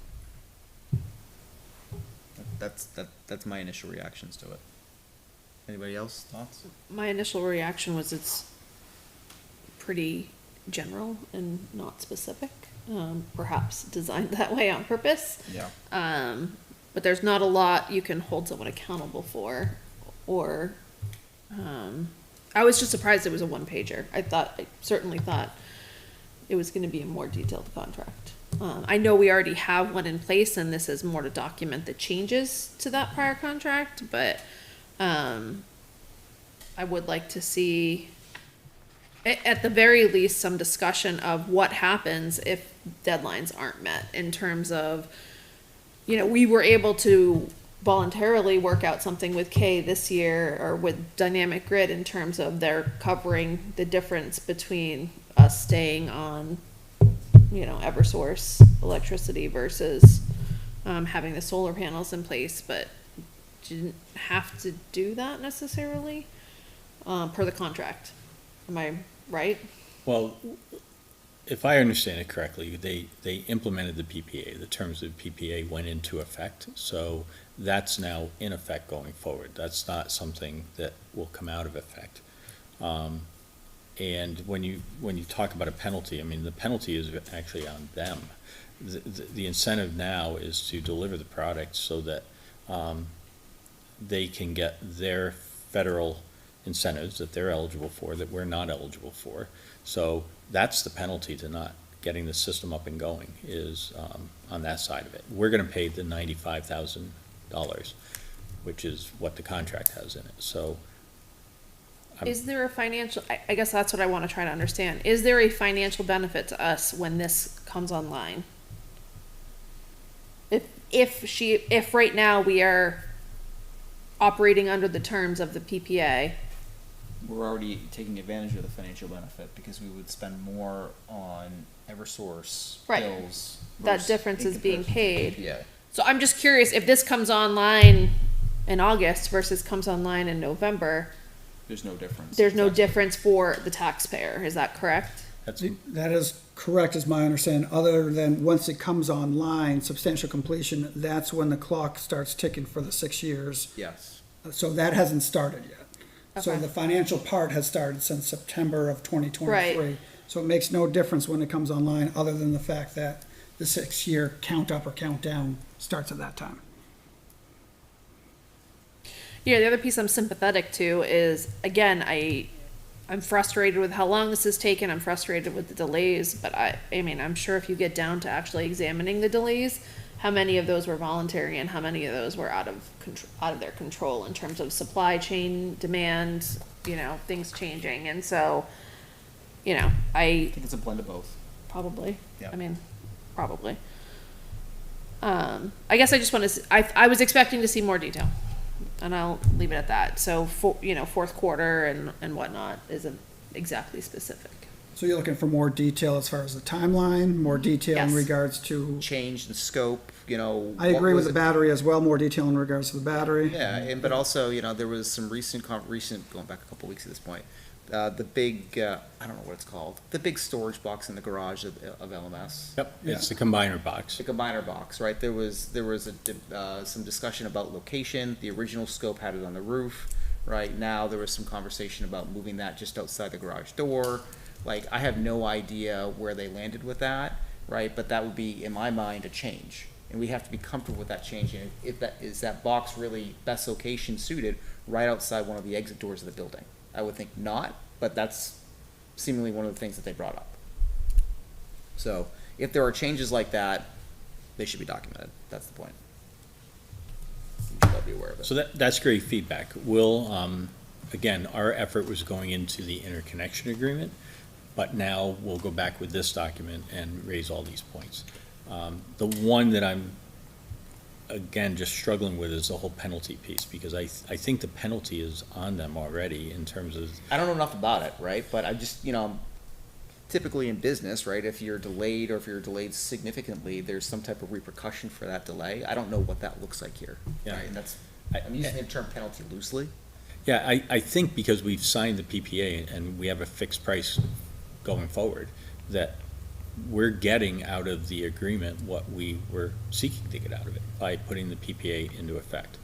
that's my initial reactions to it. Anybody else thoughts? My initial reaction was it's pretty general and not specific, perhaps designed that way on purpose. Yeah. But there's not a lot you can hold someone accountable for, or I was just surprised it was a one-pager. I certainly thought it was going to be a more detailed contract. I know we already have one in place, and this is more to document the changes to that prior contract, but I would like to see, at the very least, some discussion of what happens if deadlines aren't met, in terms of, we were able to voluntarily work out something with Kay this year, or with Dynamic Grid, in terms of they're covering the difference between us staying on Eversource electricity versus having the solar panels in place, but didn't have to do that necessarily per the contract. Am I right? Well, if I understand it correctly, they implemented the PPA. The terms of the PPA went into effect, so that's now in effect going forward. That's not something that will come out of effect. And when you talk about a penalty, the penalty is actually on them. The incentive now is to deliver the product so that they can get their federal incentives that they're eligible for, that we're not eligible for. So that's the penalty to not getting the system up and going, is on that side of it. We're going to pay the $95,000, which is what the contract has in it. So is there a financial, I guess that's what I want to try to understand. Is there a financial benefit to us when this comes online? If right now we are operating under the terms of the PPA. We're already taking advantage of the financial benefit, because we would spend more on Eversource bills. That difference is being paid. Yeah. So I'm just curious, if this comes online in August versus comes online in November, there's no difference. There's no difference for the taxpayer. Is that correct? That is correct, is my understanding, other than once it comes online, substantial completion, that's when the clock starts ticking for the 6 years. Yes. So that hasn't started yet. So Okay. the financial part has started since September of 2023. Right. So it makes no difference when it comes online, other than the fact that the 6-year count up or count down starts at that time. Yeah, the other piece I'm sympathetic to is, again, I'm frustrated with how long this has taken. I'm frustrated with the delays, but I'm sure if you get down to actually examining the delays, how many of those were voluntary and how many of those were out of their control in terms of supply chain demand, things changing. And so, I I think it's a blend of both. probably, Yeah. I mean, probably. I guess I just want to, I was expecting to see more detail, and I'll leave it at that. So fourth quarter and whatnot isn't exactly specific. So you're looking for more detail as far as the timeline, more detail in Yes. regards to, Change in scope, I agree with the battery as well, more detail in regards to the battery. Yeah, but also, there was some recent, going back a couple weeks at this point, the big, I don't know what it's called, the big storage box in the garage of LMS. Yep, it's the combiner box. The combiner box, right? There was some discussion about location. The original scope had it on the roof. Right now, there was some conversation about moving that just outside the garage door. Like, I have no idea where they landed with that, right? But that would be, in my mind, a change. And we have to be comfortable with that change. And if that box really best location suited right outside one of the exit doors of the building? I would think not, but that's seemingly one of the things that they brought up. So if there are changes like that, they should be documented. That's the point. You should all be aware of it. So that's great feedback. Again, our effort was going into the interconnection agreement, but now we'll go back with this document and raise all these points. The one that I'm, again, just struggling with is the whole penalty piece, because I think the penalty is on them already in terms of. I don't know enough about it, right? But I just, typically in business, right, if you're delayed or if you're delayed significantly, there's some type of repercussion for that delay. I don't know what that looks like here. Yeah. Right? And I'm using the term penalty loosely. Yeah, I think because we've signed the PPA and we have a fixed price going forward, that we're getting out of the agreement what we were seeking to get out of it by putting the PPA into effect.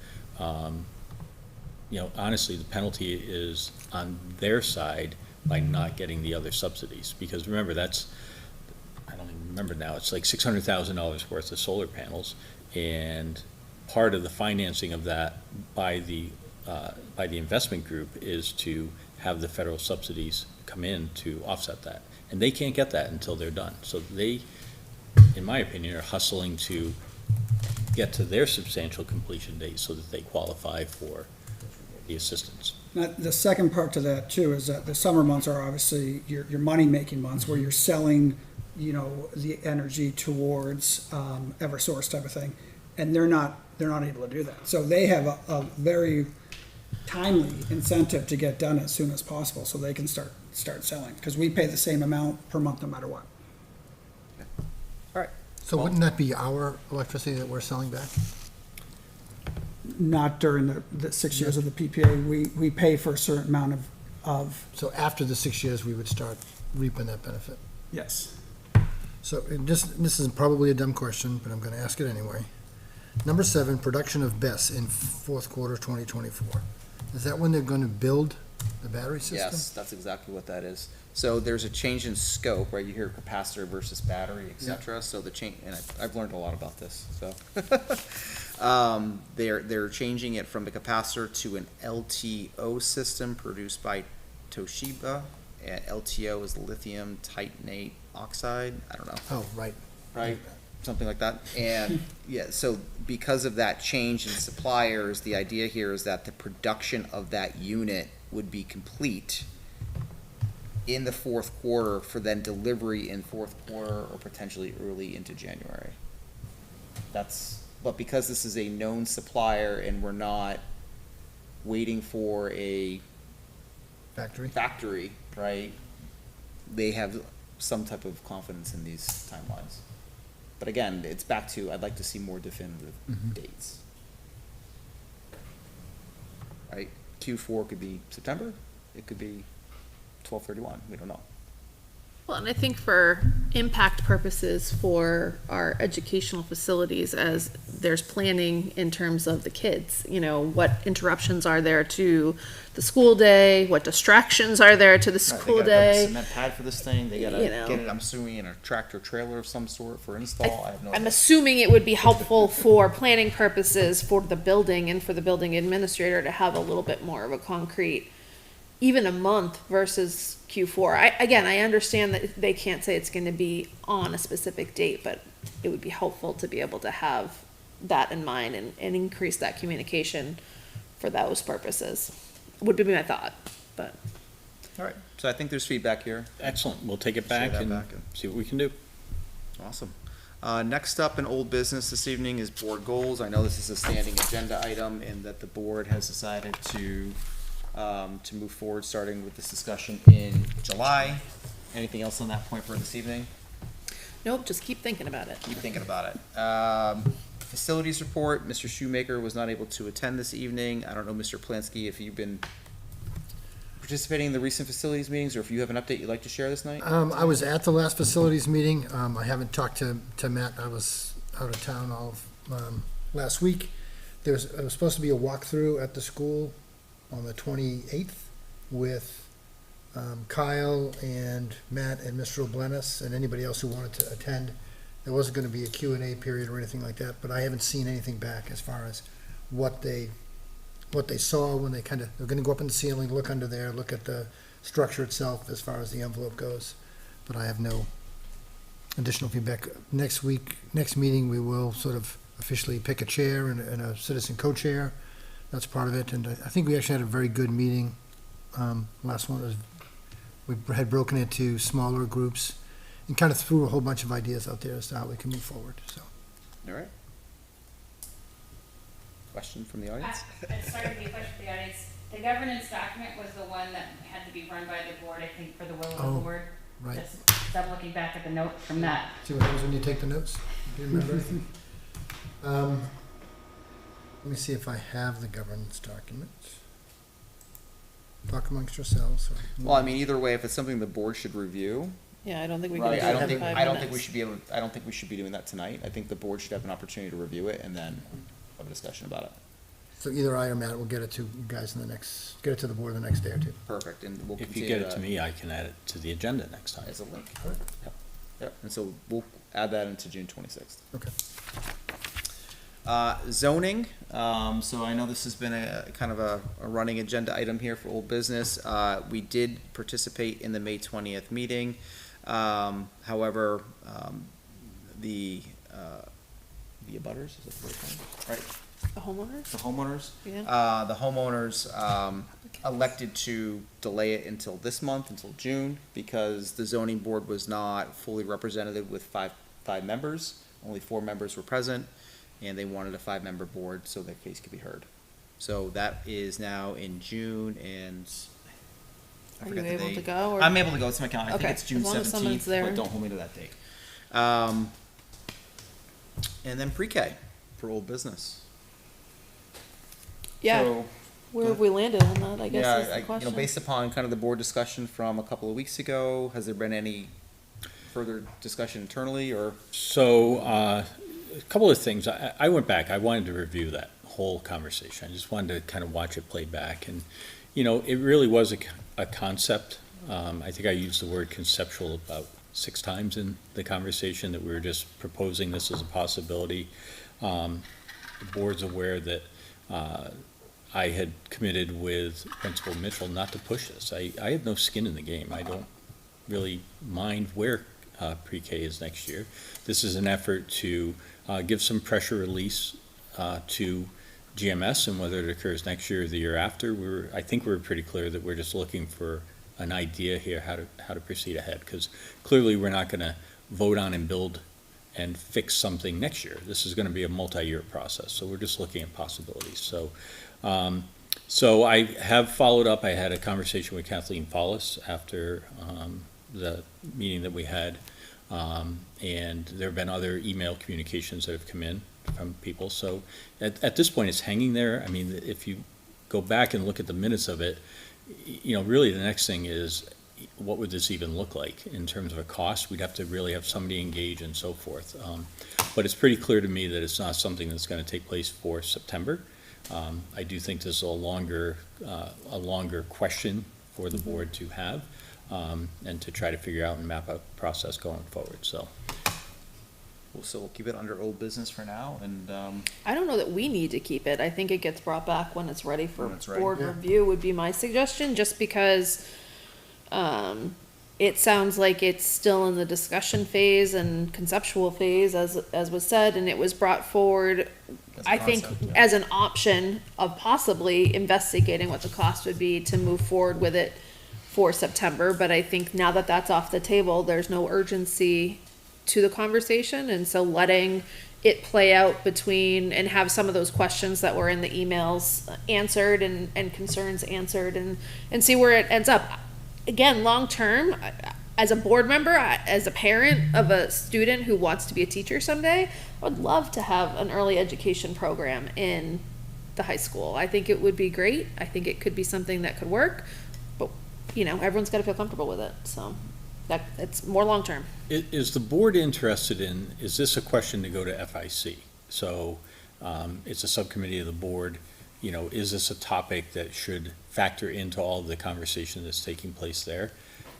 Honestly, the penalty is on their side by not getting the other subsidies, because remember, I don't even remember now, it's like $600,000 worth of solar panels, and part of the financing of that by the investment group is to have the federal subsidies come in to offset that. And they can't get that until they're done. So they, in my opinion, are hustling to get to their substantial completion date so that they qualify for the assistance. Now, the second part to that too is that the summer months are obviously your money-making months where you're selling, the energy towards Eversource type of thing, and they're not able to do that. So they have a very timely incentive to get done as soon as possible so they can start selling, because we pay the same amount per month no matter what. All right. So wouldn't that be our electricity that we're selling back? Not during the 6 years of the PPA. We pay for a certain amount of. So after the 6 years, we would start reaping that benefit? Yes. So this is probably a dumb question, but I'm going to ask it anyway. Number 7, production of BESS in fourth quarter 2024. Is that when they're going to build the battery system? Yes, that's exactly what that is. So there's a change in scope, right? You hear capacitor versus battery, et cetera. So the change, and I've learned a lot about this. So they're changing it from the capacitor to an LTO system produced by Toshiba. LTO is lithium titanate oxide. I don't know. Oh, right. Right. Something like that. And yeah, so because of that change in suppliers, the idea here is that the production of that unit would be complete in the fourth quarter for then delivery in fourth quarter or potentially early into January. But because this is a known supplier and we're not waiting for a factory, right? They have some type of confidence in these timelines. But again, it's back to, I'd like to see more definitive dates. Right? Q4 could be September, it could be 12/31, we don't know. Well, and I think for impact purposes for our educational facilities, as there's planning in terms of the kids, what interruptions are there to the school day, what distractions are there to the school They gotta day. have a cement pad for this thing, they gotta get it, I'm assuming, in a tractor trailer of some sort for install, I have no idea. I'm assuming it would be helpful for planning purposes for the building and for the building administrator to have a little bit more of a concrete, even a month versus Q4. I understand that they can't say it's going to be on a specific date, but it would be helpful to be able to have that in mind and increase that communication for those purposes, would be my thought. but. All right, so I think there's feedback here. Excellent. We'll take it Share back that and back and- see what we can do. Awesome. Next up in old business this evening is board goals. I know this is a standing agenda item and that the board has decided to move forward, starting with this discussion in July. Anything else on that point for this evening? Nope, just keep thinking about it. Keep thinking about it. Facilities report, Mr. Shoemaker was not able to attend this evening. I don't know, Mr. Plansky, if you've been participating in the recent facilities meetings, or if you have an update you'd like to share this night? I was at the last facilities meeting. I haven't talked to Matt. I was out of town all of last week. There was supposed to be a walkthrough at the school on the 28th with Kyle and Matt and Mr. Oblenis and anybody else who wanted to attend. There wasn't going to be a Q&A period or anything like that, but I haven't seen anything back as far as what they saw when they're going to go up in the ceiling, look under there, look at the structure itself as far as the envelope goes. But I have no additional feedback. Next meeting, we will sort of officially pick a chair and a citizen co-chair. That's part of it. And I think we actually had a very good meeting. Last one was, we had broken into smaller groups and kind of threw a whole bunch of ideas out there as to how we can move forward, so. All right. Question from the audience? Sorry to be a question from the audience. The governance document was the one that had to be run by the board, I think, for the will of the board. Right. I'm looking back at the note from that. See what happens when you take the notes? Do you remember everything? Let me see if I have the governance document. Talk amongst yourselves. Well, I mean, either way, if it's something the board should review. Yeah, I don't think we can Right, do I it don't in think, 5 I don't think we minutes. should be able, I don't think we should be doing that tonight. I think the board should have an opportunity to review it and then have a discussion about it. So either I or Matt will get it to you guys get it to the board the next day or two. Perfect, and we'll If continue you get it to me, I can add it to the agenda next time. as a link. Yep, yep, and so we'll add that into June 26th. Okay. Zoning, so I know this has been a kind of a running agenda item here for old business. We did participate in the May 20th meeting. However, the abutters, is that the right thing? Right? The homeowners? The homeowners? Yeah. The homeowners, elected to delay it until this month, until June, because the zoning board was not fully represented with five members. Only 4 members were present, and they wanted a 5-member board so their case could be heard. So that is now in June, and I Are forget you the able date. to go, or- I'm able to go, it's my calendar. I think Okay, it's June as long as someone's 17th, there. but don't hold me to that date. And then pre-K for old business. Yeah, So- where have we landed on that, I guess is the Yeah, question. based upon kind of the board discussion from a couple of weeks ago, has there been any further discussion internally, or? So, a couple of things. I went back, I wanted to review that whole conversation. I just wanted to kind of watch it play back. And, it really was a concept. I think I used the word conceptual about 6 times in the conversation, that we were just proposing this as a possibility. The board's aware that I had committed with Principal Mitchell not to push this. I have no skin in the game. I don't really mind where pre-K is next year. This is an effort to give some pressure release to GMS, and whether it occurs next year or the year after, I think we're pretty clear that we're just looking for an idea here how to proceed ahead, because clearly we're not going to vote on and build and fix something next year. This is going to be a multi-year process, so we're just looking at possibilities. So I have followed up. I had a conversation with Kathleen Follis after the meeting that we had, and there have been other email communications that have come in from people. So at this point, it's hanging there. I mean, if you go back and look at the minutes of it, really the next thing is, what would this even look like in terms of a cost? We'd have to really have somebody engage and so forth. But it's pretty clear to me that it's not something that's going to take place for September. I do think this is a longer question for the board to have, and to try to figure out and map out the process going forward, so. So we'll keep it under old business for now, and, I don't know that we need to keep it. I think it gets brought back when it's ready for When it's ready, board yeah. review would be my suggestion, just because, It sounds like it's still in the discussion phase and conceptual phase, as was said, and it was brought forward, I think, as an option of possibly investigating what the cost would be to move forward with it for September. But I think now that that's off the table, there's no urgency to the conversation, and so letting it play out between and have some of those questions that were in the emails answered and concerns answered and see where it ends up. Again, long term, as a board member, as a parent of a student who wants to be a teacher someday, I would love to have an early education program in the high school. I think it would be great. I think it could be something that could work, but everyone's got to feel comfortable with it. So that it's more long term. Is the board interested in, is this a question to go to FIC? So it's a subcommittee of the board. Is this a topic that should factor into all of the conversation that's taking place there?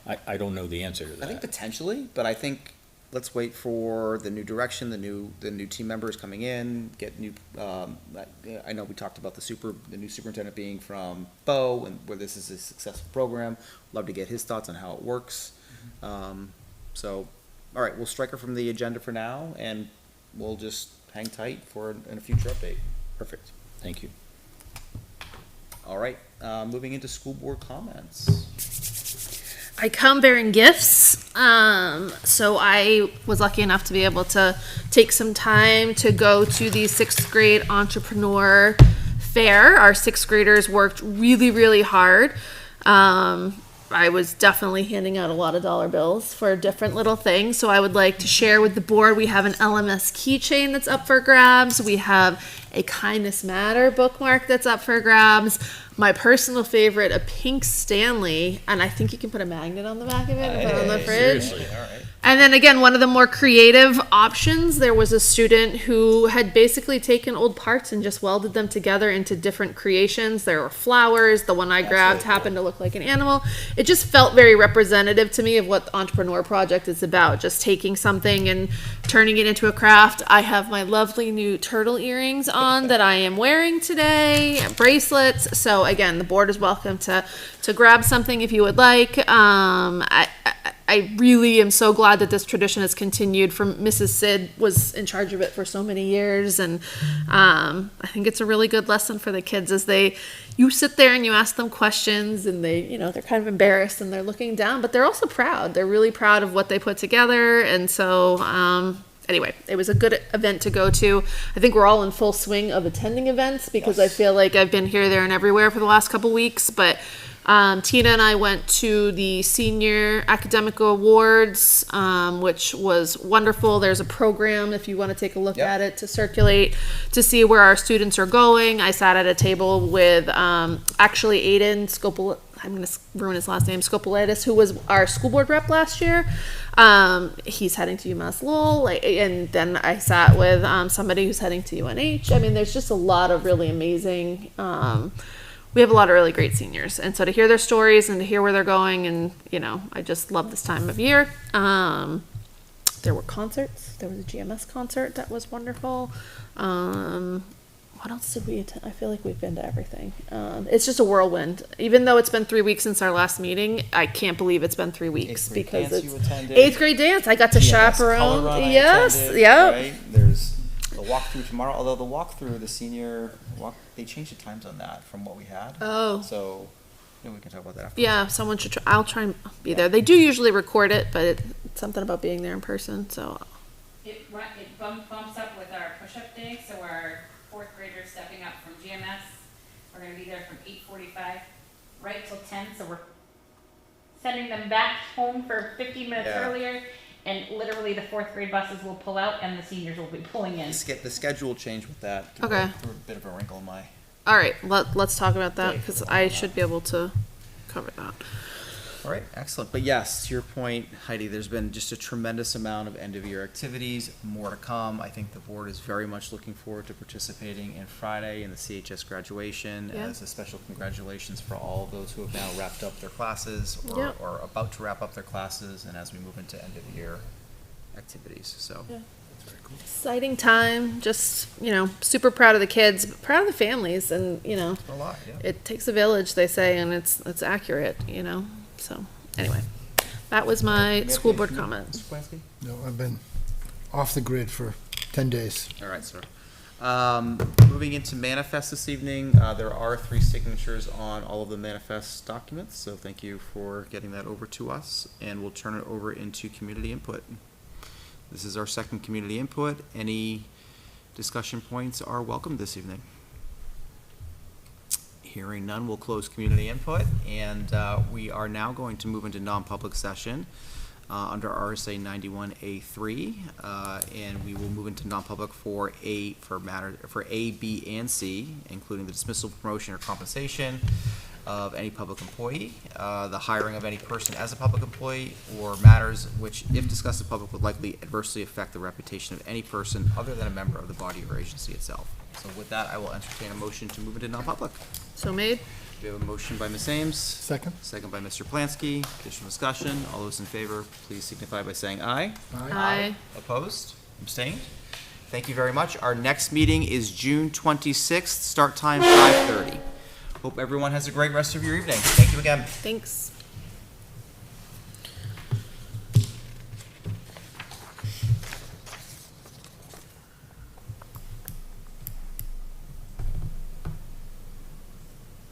I don't know the answer to that. I think potentially, but I think let's wait for the new direction, the new team members coming in, get new. I know we talked about the new superintendent being from Bo, and where this is a successful program. Love to get his thoughts on how it works. So, all right, we'll strike her from the agenda for now, and we'll just hang tight for a future update. Perfect. Thank you. All right, moving into school board comments. I come bearing gifts. So I was lucky enough to be able to take some time to go to the 6th grade entrepreneur fair. Our 6th graders worked really, really hard. I was definitely handing out a lot of dollar bills for different little things. So I would like to share with the board, we have an LMS keychain that's up for grabs. We have a Kindness Matter bookmark that's up for grabs. My personal favorite, a pink Stanley, and I think you can put a magnet on the back of it and put it on the fridge. Seriously, all right. And then again, one of the more creative options, there was a student who had basically taken old parts and just welded them together into different creations. There were flowers. The one I grabbed happened to look like an animal. It just felt very representative to me of what the Entrepreneur Project is about, just taking something and turning it into a craft. I have my lovely new turtle earrings on that I am wearing today, bracelets. So again, the board is welcome to grab something if you would like. I really am so glad that this tradition has continued. From Mrs. Sid was in charge of it for so many years, and I think it's a really good lesson for the kids as you sit there and you ask them questions, and they're kind of embarrassed and they're looking down, but they're also proud. They're really proud of what they put together, and so anyway, it was a good event to go to. I think we're all in full swing of attending events because I feel like I've been here, there, and everywhere for the last couple weeks, but Tina and I went to the Senior Academic Awards, which was wonderful. There's a program, if you want to take a look at it, to circulate to see where our students are going. I sat at a table with actually Aiden I'm going to ruin his last name, Scopulidis, who was our school board rep last year. He's heading to UMass Lowell, and then I sat with somebody who's heading to UNH. I mean, there's just a lot of really amazing we have a lot of really great seniors, and so to hear their stories and to hear where they're going, and I just love this time of year. There were concerts. There was a GMS concert that was wonderful. What else did we attend? I feel like we've been to everything. It's just a whirlwind. Even though it's been 3 weeks since our last meeting, I can't believe it's been 3 weeks because it's 8th grade dance. I got to chaperone. Yes, yep. Right? There's the walkthrough tomorrow. Although the walkthrough, the senior walk, they changed the times on that from what we had. Oh. So we can talk about that after. Yeah, someone should try. I'll try and be there. They do usually record it, but it's something about being there in person. So It bumps up with our push-up day, so our 4th graders stepping up from GMS. We're going to be there from 8:45 right till 10, so we're sending them back home for 15 minutes earlier, and literally the 4th grade buses will pull out and the seniors will be pulling in. The schedule changed with that. Okay. Threw a bit of a wrinkle in my. all right, let's talk about that because I should be able to cover that. All right, excellent. But yes, to your point, Heidi, there's been just a tremendous amount of end-of-year activities, more to come. I think the board is very much looking forward to participating in Friday in the CHS graduation as a special congratulations for all of those who have now wrapped up their classes or are about to wrap up their classes, and as we move into end-of-year activities. So. Yeah. Exciting time, just, super proud of the kids, but proud of the families, and, A lot, yeah. it takes a village, they say, and it's accurate, So, anyway, That was my school board comment. Mr. Plansky? No, I've been off the grid for 10 days. All right, sir. Moving into manifest this evening, there are 3 signatures on all of the manifest documents, so thank you for getting that over to us, and we'll turn it over into community input. This is our second community input. Any discussion points are welcome this evening. Hearing none, we'll close community input, and we are now going to move into non-public session under RSA 91A3, and we will move into non-public for A, B, and C, including the dismissal, promotion, or compensation of any public employee, the hiring of any person as a public employee, or matters which, if discussed in public, would likely adversely affect the reputation of any person other than a member of the body or agency itself. So with that, I will entertain a motion to move into non-public. So made. We have a motion by Ms. Ames. Second. Second by Mr. Plansky. Additional discussion. All those in favor, please signify by saying aye. Aye. Opposed? Abstained? Thank you very much. Our next meeting is June 26th, start time 5:30. Hope everyone has a great rest of your evening. Thank you again. Thanks.